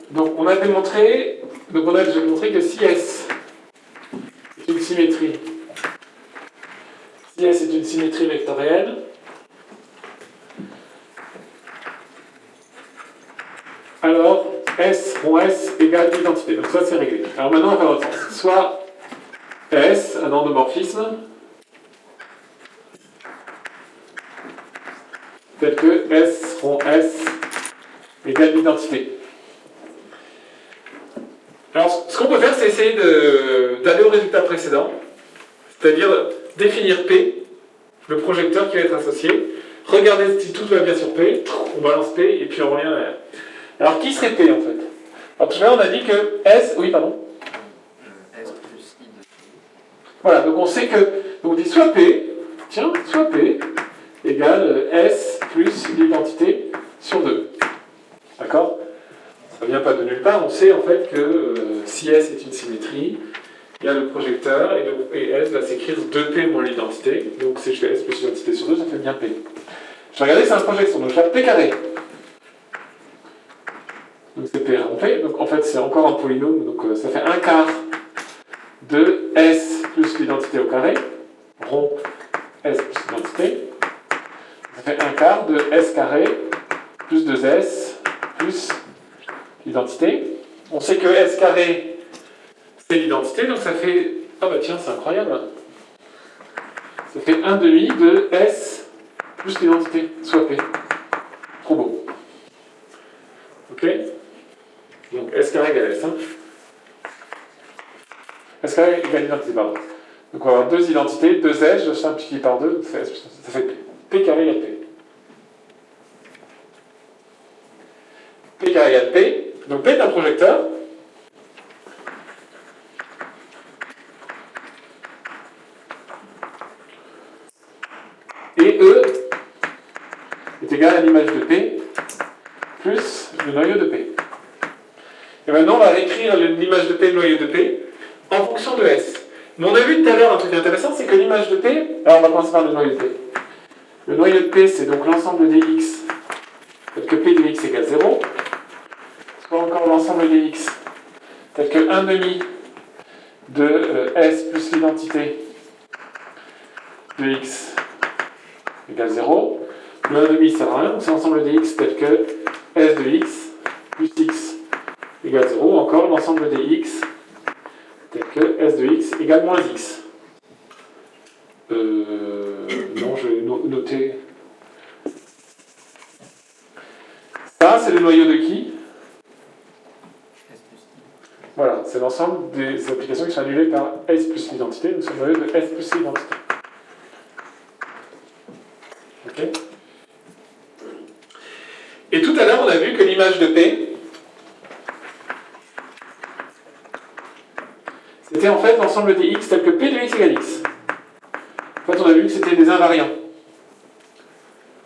S1: Donc on a déjà démontré que si S est une symétrie, si S est une symétrie vectorielle, alors S rond S égale l'identité. Donc ça c'est réglé. Alors maintenant on va faire l'autre sens. Soit S, un endomorphisme, tel que S rond S égale l'identité. Alors, ce qu'on peut faire, c'est essayer d'aller au résultat précédent, c'est-à-dire définir P, le projecteur qui va être associé, regarder si tout va bien sur P, on balance P, et puis on revient derrière. Alors, qui serait P, en fait? Alors, tout à l'heure, on a dit que S... Oui, pardon?
S6: S plus I de P.
S1: Voilà, donc on sait que... Donc on dit soit P, tiens, soit P, égale S plus l'identité sur 2. D'accord? Ça ne vient pas de nulle part, on sait en fait que si S est une symétrie, il y a le projecteur et S va s'écrire 2P moins l'identité, donc si je fais S plus l'identité sur 2, ça fait bien P. Je vais regarder, c'est un projection, donc je vais P carré. Donc c'est P rond P, donc en fait c'est encore un polynôme, donc ça fait 1 quart de S plus l'identité au carré, rond S plus l'identité, ça fait 1 quart de S carré plus 2S plus l'identité. On sait que S carré, c'est l'identité, donc ça fait... Ah bah tiens, c'est incroyable. Ça fait 1 demi de S plus l'identité, soit P. Trop beau. Ok? Donc S carré égale S. Hein. S carré égale l'identité, pardon. Donc on va avoir deux identités, 2S, je simplifie par 2, ça fait P. P carré égale P. P carré égale P. Donc P est un projecteur. Et E est égal à l'image de P plus le noyau de P. Et maintenant on va réécrire l'image de P et le noyau de P en fonction de S. Mais on a vu tout à l'heure un truc intéressant, c'est que l'image de P, alors on va commencer par le noyau de P. Le noyau de P c'est donc l'ensemble des X, tel que P de X égale 0. Soit encore l'ensemble des X, tel que 1 demi de S plus l'identité de X égale 0. Le 1 demi sert à rien, donc c'est l'ensemble des X tel que S de X plus X égale 0. Encore l'ensemble des X tel que S de X égale moins X. Non, je vais noter. Ça, c'est le noyau de qui? Voilà, c'est l'ensemble des applications qui sont annulées par S plus l'identité, donc c'est le noyau de S plus l'identité. Ok? Et tout à l'heure, on a vu que l'image de P, c'était en fait l'ensemble des X tel que P de X égale X. En fait, on a vu que c'était des invariants.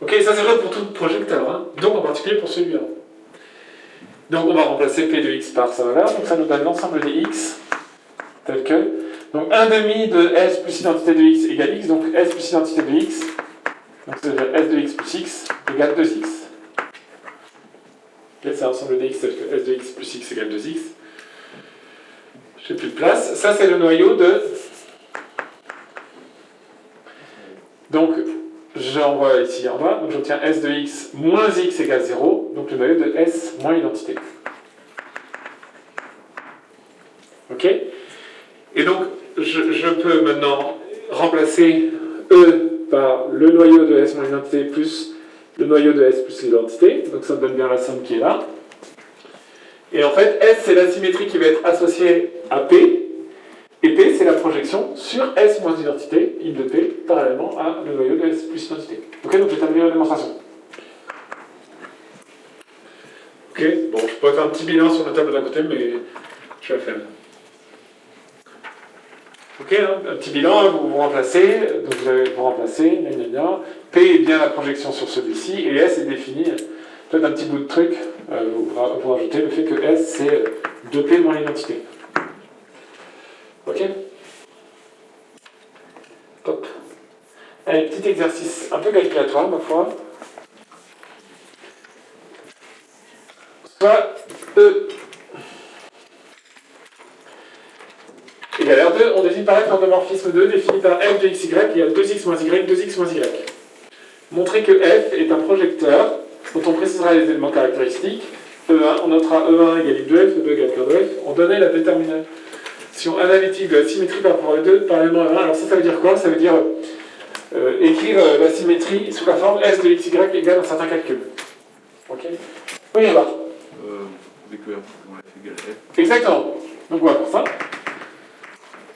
S1: Ok, ça c'est vrai pour tout projecteur, hein, donc en particulier pour celui-là. Donc on va remplacer P de X par sa valeur, donc ça nous donne l'ensemble des X, tel que, donc 1 demi de S plus identité de X égale X, donc S plus identité de X, donc ça veut dire S de X plus X égale 2X. Okay, c'est l'ensemble des X tel que S de X plus X égale 2X. Je n'ai plus de place. Ça c'est le noyau de... Donc, j'envoie ici en bas, donc j'obtiens S de X moins X égale 0, donc le noyau de S moins l'identité. Ok? Et donc, je peux maintenant remplacer E par le noyau de S moins l'identité plus le noyau de S plus l'identité, donc ça me donne bien la somme qui est là. Et en fait, S c'est la symétrie qui va être associée à P, Et P, c'est la projection sur S moins identité, I de P, parallèlement à le noyau de S plus identité. Ok, donc j'ai terminé la démonstration. Ok, bon, je pourrais faire un petit bilan sur la table d'à côté, mais je vais la faire. Ok, hein, un petit bilan, vous vous remplacez, donc vous allez vous remplacer, gna gna gna. P est bien la projection sur celui-ci, et S est défini, peut-être un petit bout de truc, vous rajoutez le fait que S c'est 2P moins l'identité. Ok? Top. Allez, petit exercice un peu calculatoire, ma foi. Soit E égale R2, on définit pareil l'endomorphisme 2 défini par f de xy égale 2x moins y, 2x moins y. Montrer que f est un projecteur dont on précisera les éléments caractéristiques. E1, on notera E1 égale I2f, E2 égale cœur de f. On donnait la détermination analytique de la symétrie par rapport à E2 parallèlement à E1. Alors ça veut dire quoi? Ça veut dire écrire la symétrie sous la forme S de xy égale un certain calcul. Ok? Oui, alors.
S7: Dès que f égale f.
S1: Exactement. Donc on va faire ça.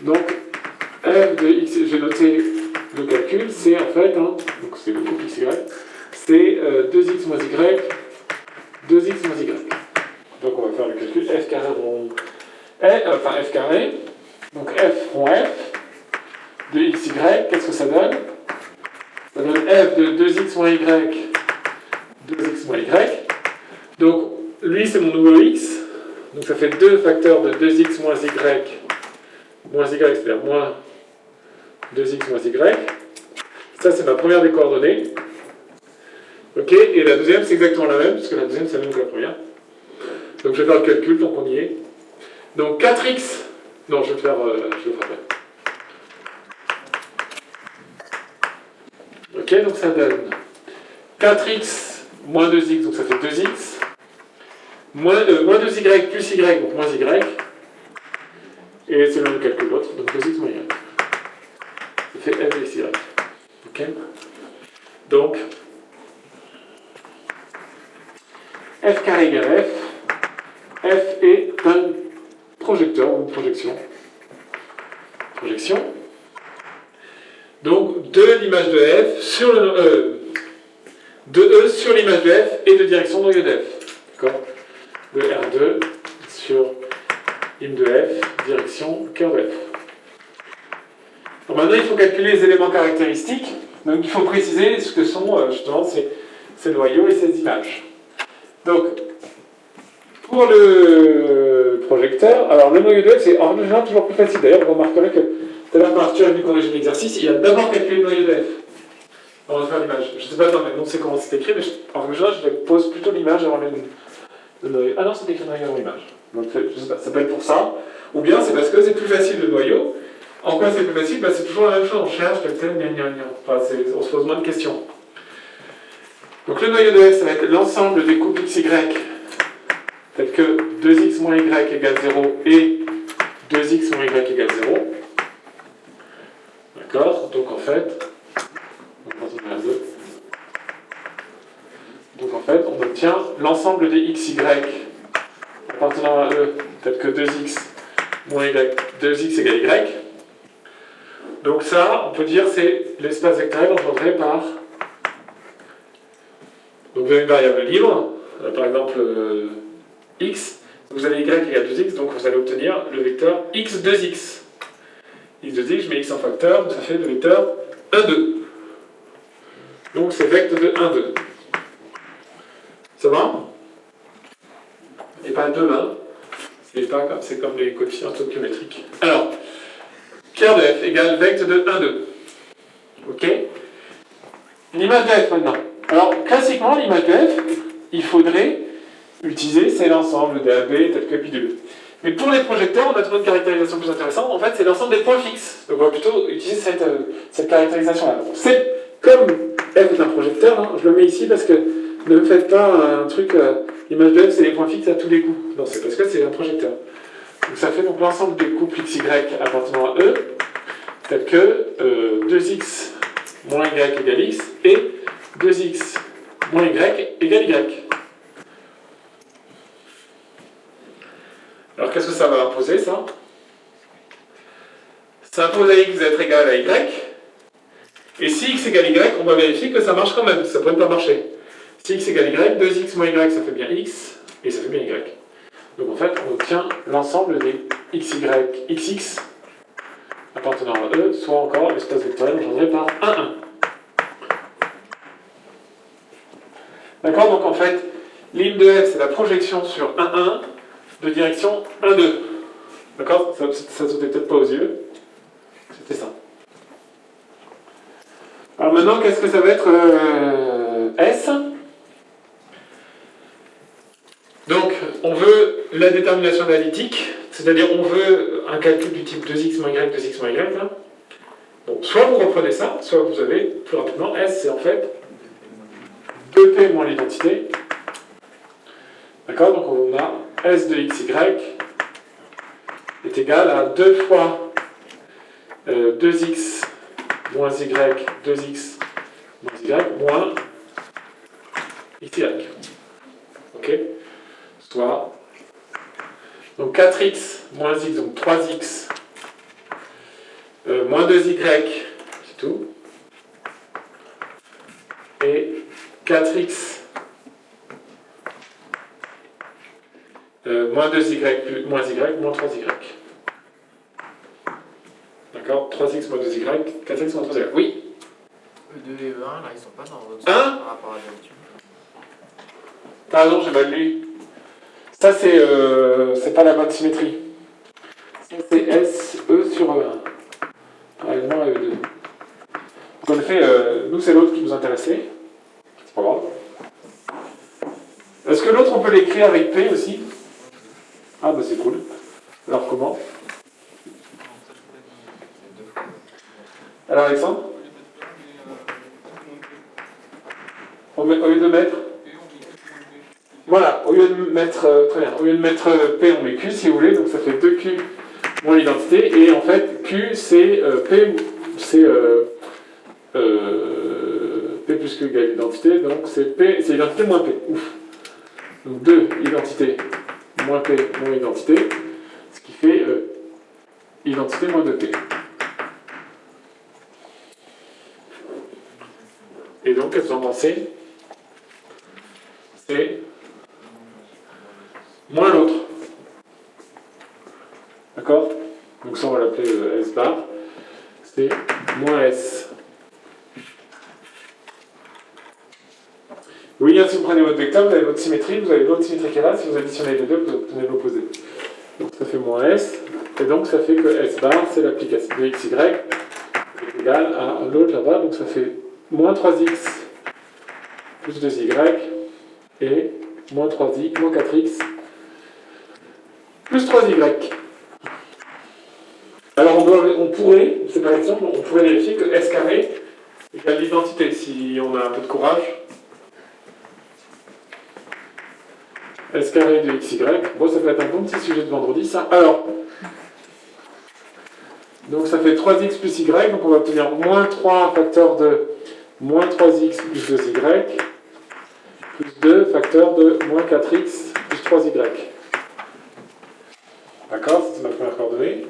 S1: Donc f de x, j'ai noté le calcul, c'est en fait, hein, donc c'est le couple xy, c'est 2x moins y, 2x moins y. Donc on va faire le calcul f carré rond, enfin f carré, donc f rond f de xy, qu'est-ce que ça donne? Ça donne f de 2x moins y, 2x moins y. Donc lui c'est mon nouveau x, donc ça fait 2 facteurs de 2x moins y, c'est-à-dire moins 2x moins y. Ça, c'est ma première des coordonnées. Ok, et la deuxième, c'est exactement la même, parce que la deuxième, c'est la même que la première. Donc, je vais faire le calcul, tant qu'on y est. Donc, 4x... Non, je vais le faire après. Ok, donc ça donne 4x moins 2x, donc ça fait 2x. Moins 2y plus y, donc moins y. Et c'est le même calcul l'autre, donc 2x moins y. Ça fait f de xy. Ok? Donc, f carré égale f. F est un projecteur ou une projection. Projection. Donc, de l'image de f sur le. De E sur l'image de f et de direction noyau de f. D'accord? De R2 sur im de f, direction cœur de f. Donc maintenant, il faut calculer les éléments caractéristiques. Donc il faut préciser ce que sont justement ces noyaux et ces images. Donc, pour le projecteur, alors le noyau de f, c'est en général toujours plus facile. D'ailleurs, vous remarquerez que tout à l'heure, quand Arthur est venu corriger l'exercice, il a d'abord calculé le noyau de f. On va faire l'image. Je ne sais pas dans les noms, c'est comment c'est écrit, mais en général, je pose plutôt l'image avant le noyau. Ah non, c'est écrit noyau avant l'image. Donc, je sais pas, ça peut être pour ça. Ou bien c'est parce que c'est plus facile le noyau. En quoi c'est plus facile? Bah, c'est toujours la même chose, on cherche tel, gna gna gna. Enfin, on se pose moins de questions. Donc le noyau de f, ça va être l'ensemble des couples xy, tels que 2x moins y égale 0 et 2x moins y égale 0. D'accord? Donc en fait, on obtient l'ensemble des xy appartenant à E, tels que 2x moins y, 2x égale y. Donc ça, on peut dire, c'est l'espace vectoriel engendré par... Donc vous avez une variable libre, par exemple x, vous avez y égale 2x, donc vous allez obtenir le vecteur x2x. x2x, je mets x en facteur, donc ça fait le vecteur 1, 2. Donc c'est vecteur de 1, 2. Ça va? Et pas 2, hein? C'est comme les coefficients stoichiométriques. Alors, cœur de f égale vecteur de 1, 2. Ok? L'image de f maintenant. Alors, classiquement, l'image de f, il faudrait utiliser, c'est l'ensemble des AB tel que pi de E. Mais pour les projecteurs, on a trouvé une caractérisation plus intéressante. En fait, c'est l'ensemble des points fixes. Donc, on va plutôt utiliser cette caractérisation-là. C'est comme f est un projecteur, hein, je le mets ici parce que ne me faites pas un truc. L'image de f, c'est les points fixes à tous les coups. Non, c'est parce que c'est un projecteur. Donc, ça fait donc l'ensemble des couples xy appartenant à E, tel que 2x moins y égale x et 2x moins y égale y. Alors qu'est-ce que ça va imposer, ça? s'impose à x d'être égal à y. Et si x égale y, on va vérifier que ça marche quand même, ça ne pourrait pas marcher. Si x égale y, 2x moins y, ça fait bien x, et ça fait bien y. Donc en fait, on obtient l'ensemble des xy, xx appartenant à E, soit encore l'espace vectoriel engendré par 1, 1. D'accord? Donc en fait, l'im de f, c'est la projection sur 1, 1 de direction 1, 2. D'accord? Ça sautait peut-être pas aux yeux. C'était ça. Alors maintenant, qu'est-ce que ça va être S? Donc, on veut la détermination analytique, c'est-à-dire on veut un calcul du type 2x moins y, 2x moins y. Là. Bon, soit vous reprenez ça, soit vous avez plus rapidement S, c'est en fait 2p moins l'identité. D'accord? Donc on a S de xy est égal à 2 fois 2x moins y, 2x moins y, moins xy. Ok? Soit, donc 4x moins x, donc 3x, moins 2y, c'est tout. Et 4x moins 2y moins y, moins 3y. D'accord? 3x moins 2y, 4x moins 3y. Oui?
S6: E2 et E1, là, ils sont pas dans votre
S1: Hein?
S6: par rapport à d'habitude.
S1: Pardon, j'ai mal lu. Ça, c'est pas la bonne symétrie. Ça, c'est SE sur E1. Parallèlement à E2. Donc, en effet, nous, c'est l'autre qui nous intéressait. C'est pas grave. Est-ce que l'autre, on peut l'écrire avec P aussi? Ah, bah c'est cool. Alors, comment? Alors, Alexandre? Au lieu de mettre? Voilà, au lieu de mettre, très bien, au lieu de mettre P, on met Q si vous voulez, donc ça fait 2Q moins l'identité, et en fait, Q c'est P, c'est P plus Q égale l'identité, donc c'est P, c'est l'identité moins P. Ouf. Donc 2 identité moins P moins identité, ce qui fait identité moins 2P. Et donc, qu'est-ce que vous en pensez? C'est moins l'autre. D'accord? Donc ça on va l'appeler S bar. C'est moins S. Oui, si vous prenez votre vecteur, vous avez votre symétrie, vous avez l'autre symétrie qui est là, si vous additionnez les deux, vous obtenez l'opposé. Donc ça fait moins S, et donc ça fait que S bar, c'est l'application de XY, est égal à l'autre là-bas, donc ça fait moins 3x plus 2y, et moins 3y, moins 4x, plus 3y. Alors on pourrait, c'est par exemple, on pourrait vérifier que S carré égale l'identité, si on a un peu de courage. S carré de xy, bon ça peut être un bon petit sujet de vendredi ça. Alors, donc ça fait 3x plus y, donc on va obtenir moins 3 facteur de moins 3x plus 2y, plus 2 facteur de moins 4x plus 3y. D'accord, c'est ma première coordonnée.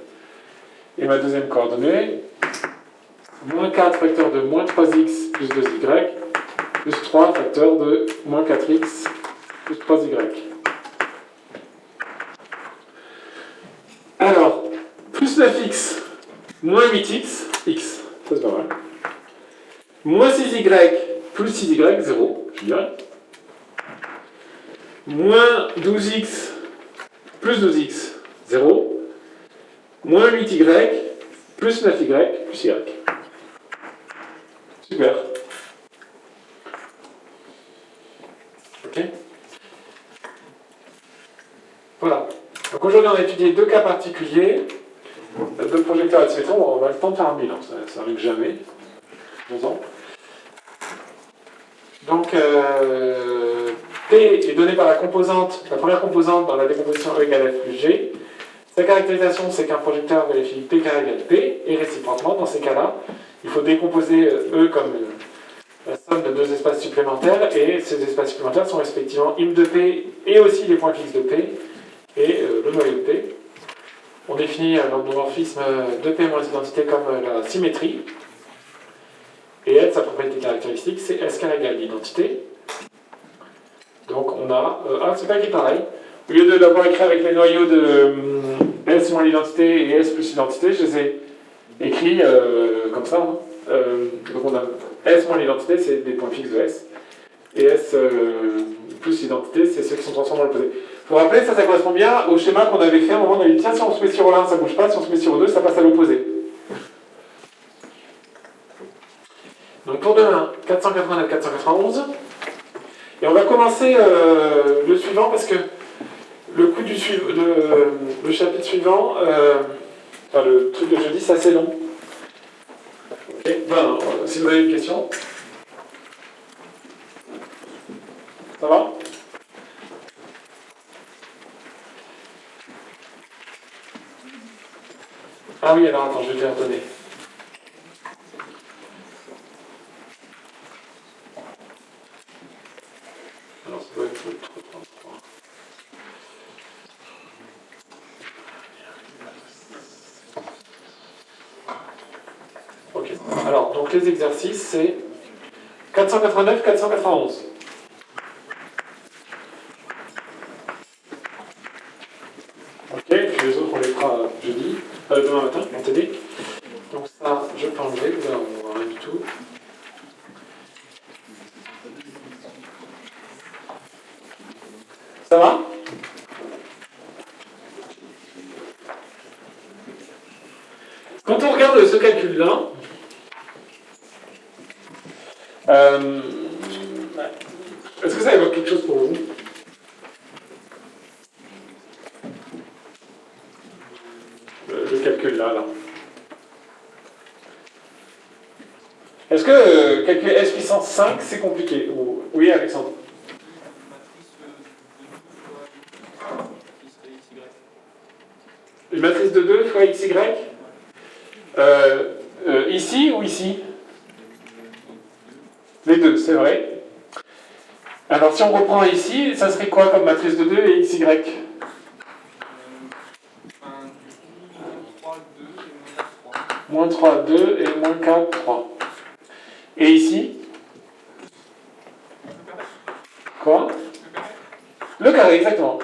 S1: Et ma deuxième coordonnée, moins 4 facteur de moins 3x plus 2y, plus 3 facteur de moins 4x plus 3y. Alors, plus 9x, moins 8x, x, ça c'est pas mal. Moins 6y, plus 6y, 0, je dirais. Moins 12x, plus 12x, 0. Moins 8y, plus 9y, plus y. Super. Ok. Voilà. Donc aujourd'hui on a étudié deux cas particuliers, deux projecteurs à symétrie. On va le temps de faire un bilan, ça arrive jamais. Bon. Donc P est donné par la composante, la première composante dans la décomposition E égale F plus G. Sa caractérisation, c'est qu'un projecteur vérifie P carré égale P, et réciproquement, dans ces cas-là, il faut décomposer E comme la somme de deux espaces supplémentaires, et ces espaces supplémentaires sont respectivement im de P et aussi les points fixes de P, et le noyau de P. on définit l'endomorphisme de P moins identité comme la symétrie. Et L, sa propriété caractéristique, c'est S égale l'identité. Donc on a... c'est pas écrit pareil. Au lieu de l'avoir écrit avec les noyaux de S moins l'identité et S plus l'identité, je les ai écrits comme ça. Donc on a S moins l'identité, c'est des points fixes de S. Et S plus l'identité, c'est ceux qui sont transformés dans l'opposé. Il faut rappeler, ça correspond bien au schéma qu'on avait fait à un moment. On a dit, tiens, si on se met sur O1, ça ne bouge pas, si on se met sur O2, ça passe à l'opposé. Donc pour demain, 489, 491. Et on va commencer le suivant parce que le coup du le chapitre suivant, enfin le truc de jeudi, c'est assez long. Okay. Enfin, si vous avez une question. Ça va? Ah oui, alors attends, je vais te les redonner. Alors, ça doit être le 333. Ok. Alors, donc les exercices, c'est 489, 491. Ok, puis les autres, on les fera jeudi, demain matin, en TD. Donc ça, je peux enlever, vous allez en voir rien du tout. Ça va? Quand on regarde ce calcul-là, est-ce que ça évoque quelque chose pour vous? Le calcul là. Est-ce que calculer S puissance 5, c'est compliqué? Oui, Alexandre? Une matrice de 2 fois XY? Ici ou ici? Les deux, c'est vrai. Alors si on reprend ici, ça serait quoi comme matrice de 2 et XY? Moins 3, 2 et moins 4, 3. Et ici? Quoi? Le carré, exactement.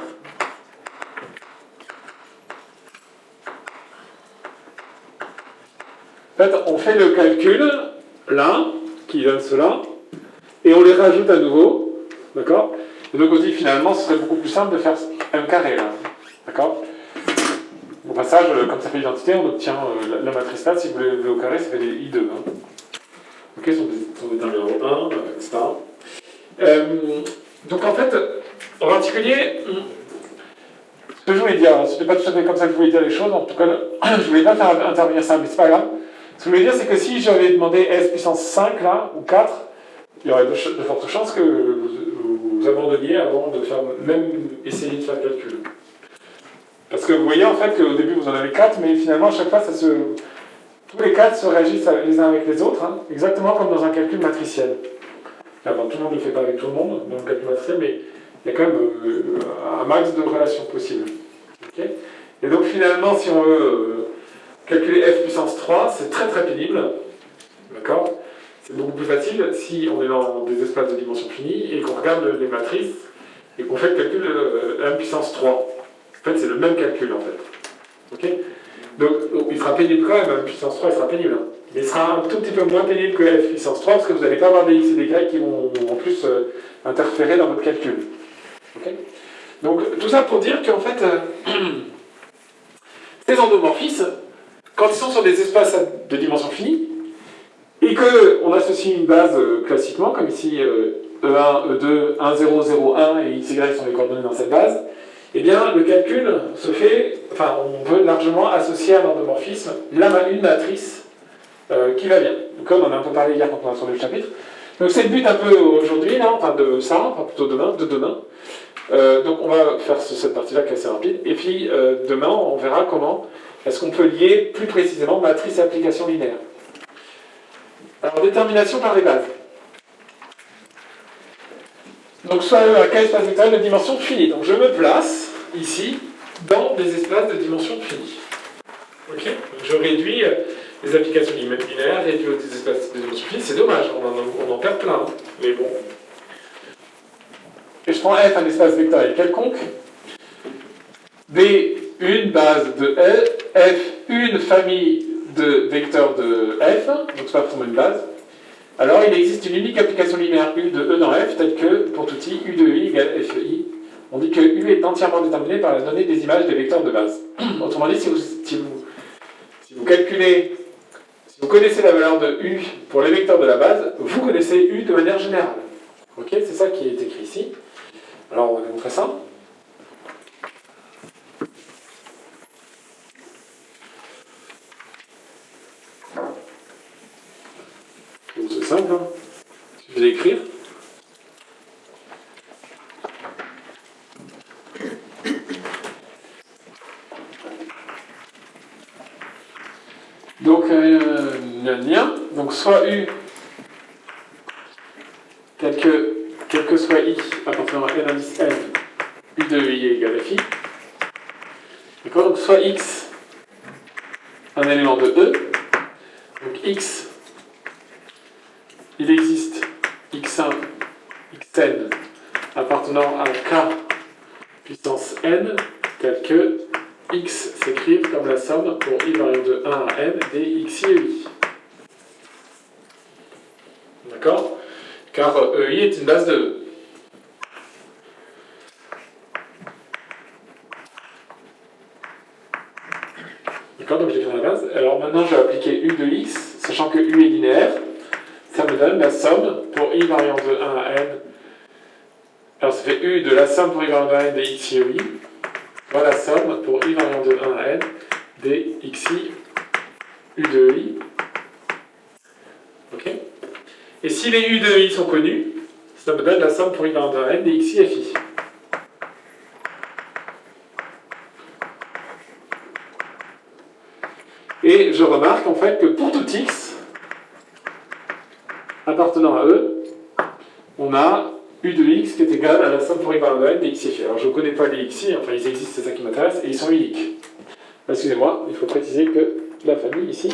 S1: En fait, on fait le calcul, là, qui donne cela, et on les rajoute à nouveau, d'accord? Et donc on se dit finalement, ce serait beaucoup plus simple de faire un carré, là, d'accord? Au passage, comme ça fait l'identité, on obtient la matrice 4, si vous voulez au carré, ça fait des I2. Hein. Ok, ce sont des termes 1, etc. Donc en fait, en particulier, ce que je voulais dire, ce n'était pas tout à fait comme ça que je voulais dire les choses, en tout cas, je ne voulais pas faire intervenir ça, mais c'est pas grave. Ce que je voulais dire, c'est que si j'avais demandé S puissance 5, là, ou 4, il y aurait de fortes chances que vous abandonniez avant de faire, même essayer de faire le calcul. Parce que vous voyez en fait qu'au début vous en avez 4, mais finalement à chaque fois tous les 4 se réagissent les uns avec les autres, hein, exactement comme dans un calcul matriciel. Enfin, tout le monde ne le fait pas avec tout le monde dans le calcul matriciel, mais il y a quand même un max de relations possibles. Okay. Et donc finalement, si on veut calculer f puissance 3, c'est très très pénible. D'accord? C'est beaucoup plus facile si on est dans des espaces de dimension finie et qu'on regarde les matrices et qu'on fait le calcul de m puissance 3. En fait, c'est le même calcul, en fait. Ok? Donc, il sera pénible quand même, m puissance 3, il sera pénible. Hein. Mais il sera un tout petit peu moins pénible que f puissance 3, parce que vous n'allez pas avoir des x et des y qui vont en plus interférer dans votre calcul. Ok? Donc, tout ça pour dire qu'en fait, ces endomorphismes, quand ils sont sur des espaces de dimension finie, et qu'on associe une base classiquement, comme ici E1, E2, 1, 0, 0, 1, et x, y sont les coordonnées dans cette base, eh bien, le calcul se fait, enfin, on peut largement associer à l'endomorphisme une matrice qui va bien. Donc, comme on a un peu parlé hier quand on a tourné le chapitre. Donc, c'est le but un peu aujourd'hui, là, enfin de ça, enfin plutôt demain, donc, on va faire cette partie-là qui est assez rapide. Et puis, demain, on verra comment est-ce qu'on peut lier plus précisément matrice et application linéaire. Alors, détermination par les bases. Donc, soit un cas espace vectoriel de dimension finie. Donc, je me place ici dans des espaces de dimension finie. Ok, donc je réduis les applications linéaires, réduis des espaces de dimension finie, c'est dommage, on en perd plein, hein. Mais bon. Et je prends f un espace vectoriel quelconque, B une base de f une famille de vecteurs de f, donc c'est pas forcément une base. Alors il existe une unique application linéaire U de E dans F, telle que, pour tout i, U de I égale FI. On dit que U est entièrement déterminé par la donnée des images des vecteurs de base. Autrement dit, si vous calculez, si vous connaissez la valeur de U pour les vecteurs de la base, vous connaissez U de manière générale. Ok, c'est ça qui est écrit ici. Alors on va démontrer ça. C'est simple, hein. Il suffit d'écrire. Donc, donc soit U, quel que soit I appartenant à n indice n, U de I égale FI. D'accord, donc soit X, un élément de E, donc X, il existe x1, xn appartenant à k puissance n, tel que x s'écrive comme la somme pour i variant de 1 à n des xi et i. D'accord? Car EI est une base de E. D'accord, donc j'écris la base. Alors maintenant je vais appliquer u de x, sachant que u est linéaire. Ça me donne la somme pour i variant de 1 à n. Alors ça fait u de la somme pour i variant de 1 à n des xi et i. Voilà la somme pour i variant de 1 à n des xi u de i. Ok? Et si les u de i sont connus, ça me donne la somme pour i variant de 1 à n des xi fi. Et je remarque en fait que pour tout x appartenant à E, on a u de x qui est égal à la somme pour i variant de n des xi. Alors je ne connais pas les xi, enfin ils existent, c'est ça qui m'intéresse, et ils sont uniques. Excusez-moi, il faut préciser que la famille ici,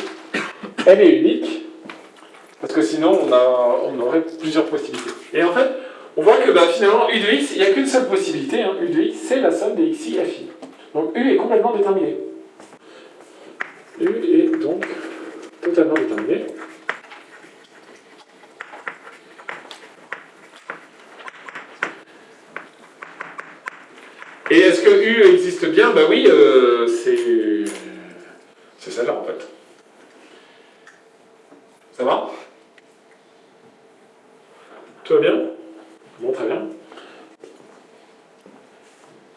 S1: elle est unique, parce que sinon on aurait plusieurs possibilités. Et en fait, on voit que finalement u de x, il n'y a qu'une seule possibilité, hein, u de x c'est la somme des xi fi. Donc u est complètement déterminé. U est donc totalement déterminé. Et est-ce que U existe bien? Ben oui, c'est celle-là en fait. Ça va? Tout va bien? Bon, très bien.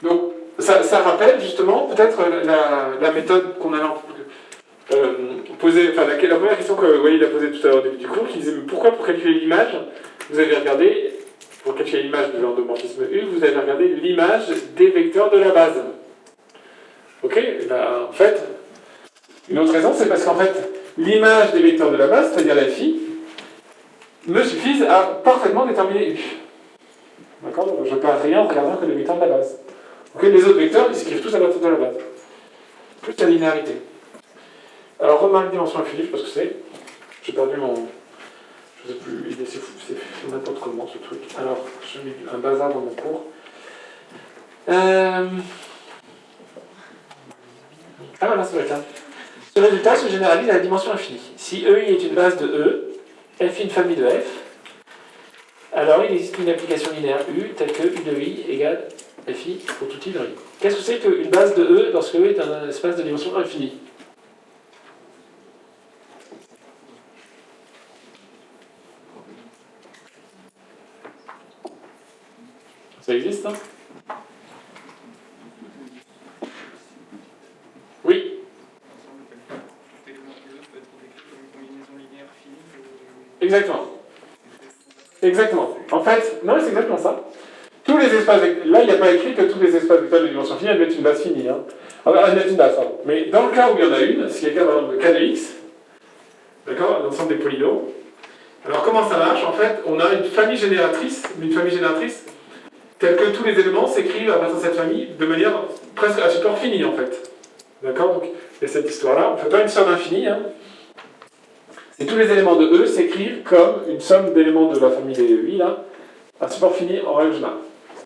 S1: Donc, ça rappelle justement peut-être la méthode qu'on avait posée, enfin la première question que Walid a posée tout à l'heure au début du cours, qui disait pourquoi pour calculer l'image, vous avez regardé, pour calculer l'image de l'endomorphisme U, vous avez regardé l'image des vecteurs de la base. Ok? En fait, une autre raison, c'est parce qu'en fait, l'image des vecteurs de la base, c'est-à-dire la phi, me suffisent à parfaitement déterminer U. D'accord? Donc je ne perds rien en regardant que les vecteurs de la base. Ok? Les autres vecteurs, ils s'écrivent tous à partir de la base. Plus la linéarité. Alors, remarque dimension infinie, je sais pas ce que c'est. J'ai perdu mon. Je ne sais plus, c'est fou, c'est n'importe comment ce truc. Alors, je mets un bazar dans mon cours. Ah voilà, ça va être là. Ce résultat se généralise à la dimension infinie. Si EI est une base de E, F est une famille de F, alors il existe une application linéaire U telle que U de I égale FI pour tout I dans I. Qu'est-ce que c'est qu'une base de E lorsque E est un espace de dimension infinie? Ça existe, hein? Oui. Exactement. Exactement. En fait, non, c'est exactement ça. Tous les espaces, là, il n'y a pas écrit que tous les espaces vecteurs de dimension finie admettent une base finie. Hein. Alors, admettent une base, pardon. Mais dans le cas où il y en a une, ce qui est le cas par exemple de K de X, d'accord, l'ensemble des polynômes. Alors, comment ça marche? En fait, on a une famille génératrice telle que tous les éléments s'écrivent à partir de cette famille de manière presque à support fini, en fait. D'accord? Donc, et cette histoire-là, on ne fait pas une somme infinie, hein. Et tous les éléments de E s'écrivent comme une somme d'éléments de la famille des UI, là, un support fini en règle générale.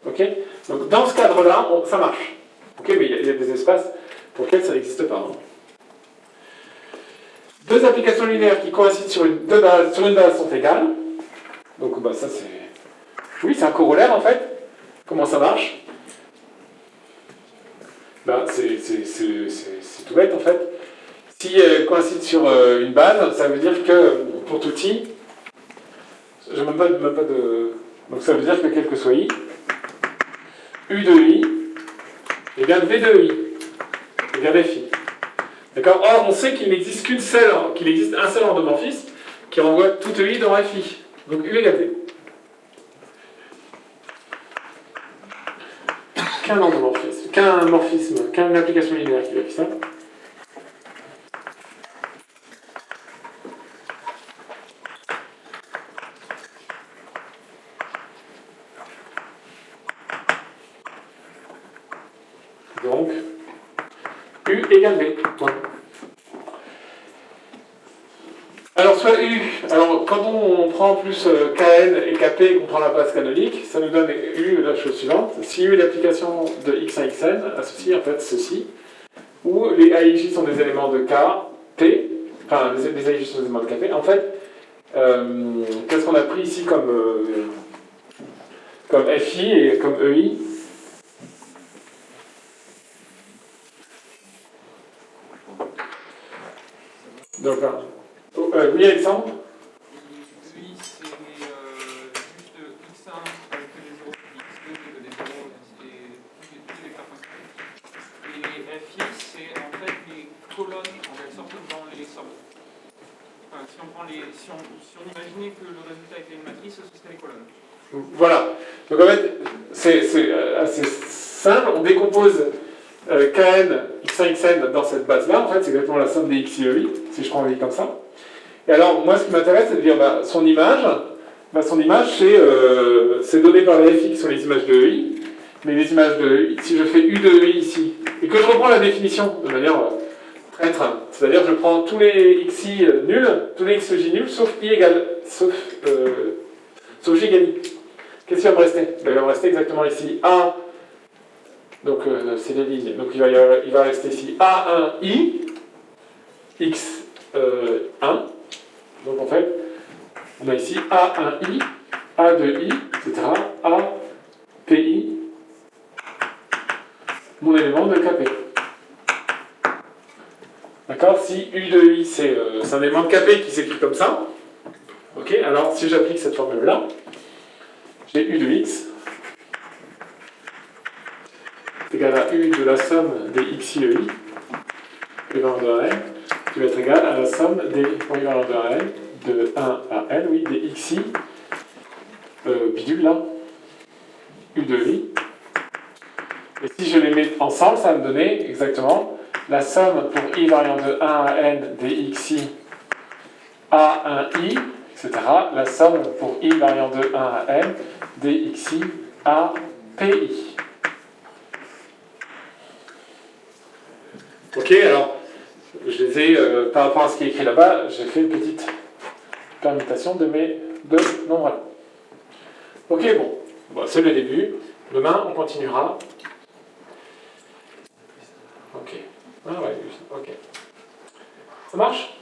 S1: Ok? Donc dans ce cadre-là, ça marche. Ok? Mais il y a des espaces pour lesquels ça n'existe pas. Hein. Deux applications linéaires qui coïncident sur une base sont égales. Donc bah, ça c'est... Oui, c'est un corollaire en fait. Comment ça marche? Ben, c'est tout bête en fait. Si elles coïncident sur une base, ça veut dire que pour tout i, je n'ai même pas de... Donc ça veut dire que quel que soit i, u de i égale v de i égale fi. D'accord? Or, on sait qu'il n'existe un seul endomorphisme qui renvoie tout i dans fi. Donc u égale v. Qu'un endomorphisme, qu'une application linéaire qui vérifie ça. Donc, U égale V. Point. Alors, soit U, alors quand on prend plus KN et KP et qu'on prend la base canonique, ça nous donne U la chose suivante. Si U est l'application de X à Xn, associe en fait ceci, où les AIJ sont des éléments de K, P, enfin les AIJ sont des éléments de KP. En fait, qu'est-ce qu'on a pris ici comme FI et comme EI? Donc, oui, Alexandre?
S2: Oui, c'est juste x1 avec que des zéros, x2 que des zéros, et tous les vecteurs principaux. Et fi, c'est en fait les colonnes en quelque sorte dans les sommes. Enfin, si on imaginait que le résultat était une matrice, ce serait les colonnes.
S1: Voilà. Donc en fait, c'est assez simple. On décompose Kn, x1, xn dans cette base-là. En fait, c'est exactement la somme des x, i, ei, si je prends i comme ça. Et alors, moi, ce qui m'intéresse, c'est de dire son image, c'est donné par les fi qui sont les images de ei. Mais les images de ei, si je fais u de ei ici, et que je reprends la définition de manière très simple, c'est-à-dire je prends tous les xi nuls, tous les xj nuls, sauf i égale, sauf j égale i. Qu'est-ce qui va me rester? Il va me rester exactement ici A, donc c'est les lignes, donc il va rester ici A1i, x1, donc en fait, on a ici A1i, A2i, etc., API, mon élément de KP. D'accord? Si U de I, c'est un élément de KP qui s'écrit comme ça, ok? Alors si j'applique cette formule-là, j'ai U de X égal à U de la somme des xi ei, équivalent de 1n, qui va être égal à la somme des équivalent de 1n, de 1 à n, oui, des xi bidule là, U de I. Et si je les mets ensemble, ça va me donner exactement la somme pour i variant de 1 à n des xi a1i, etc. La somme pour i variant de 1 à n des xi a pi. Ok, alors, je les ai, par rapport à ce qui est écrit là-bas, j'ai fait une petite permutation de mes deux nombres-là. Ok, bon, c'est le début. Demain, on continuera. Ok. Ah ouais, ok. Ça marche?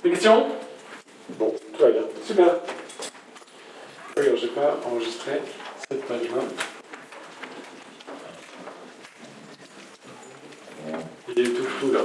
S1: Des questions? Bon, tout va bien. Super. Regarde, j'ai pas enregistré cette page-là. Il est tout flou là.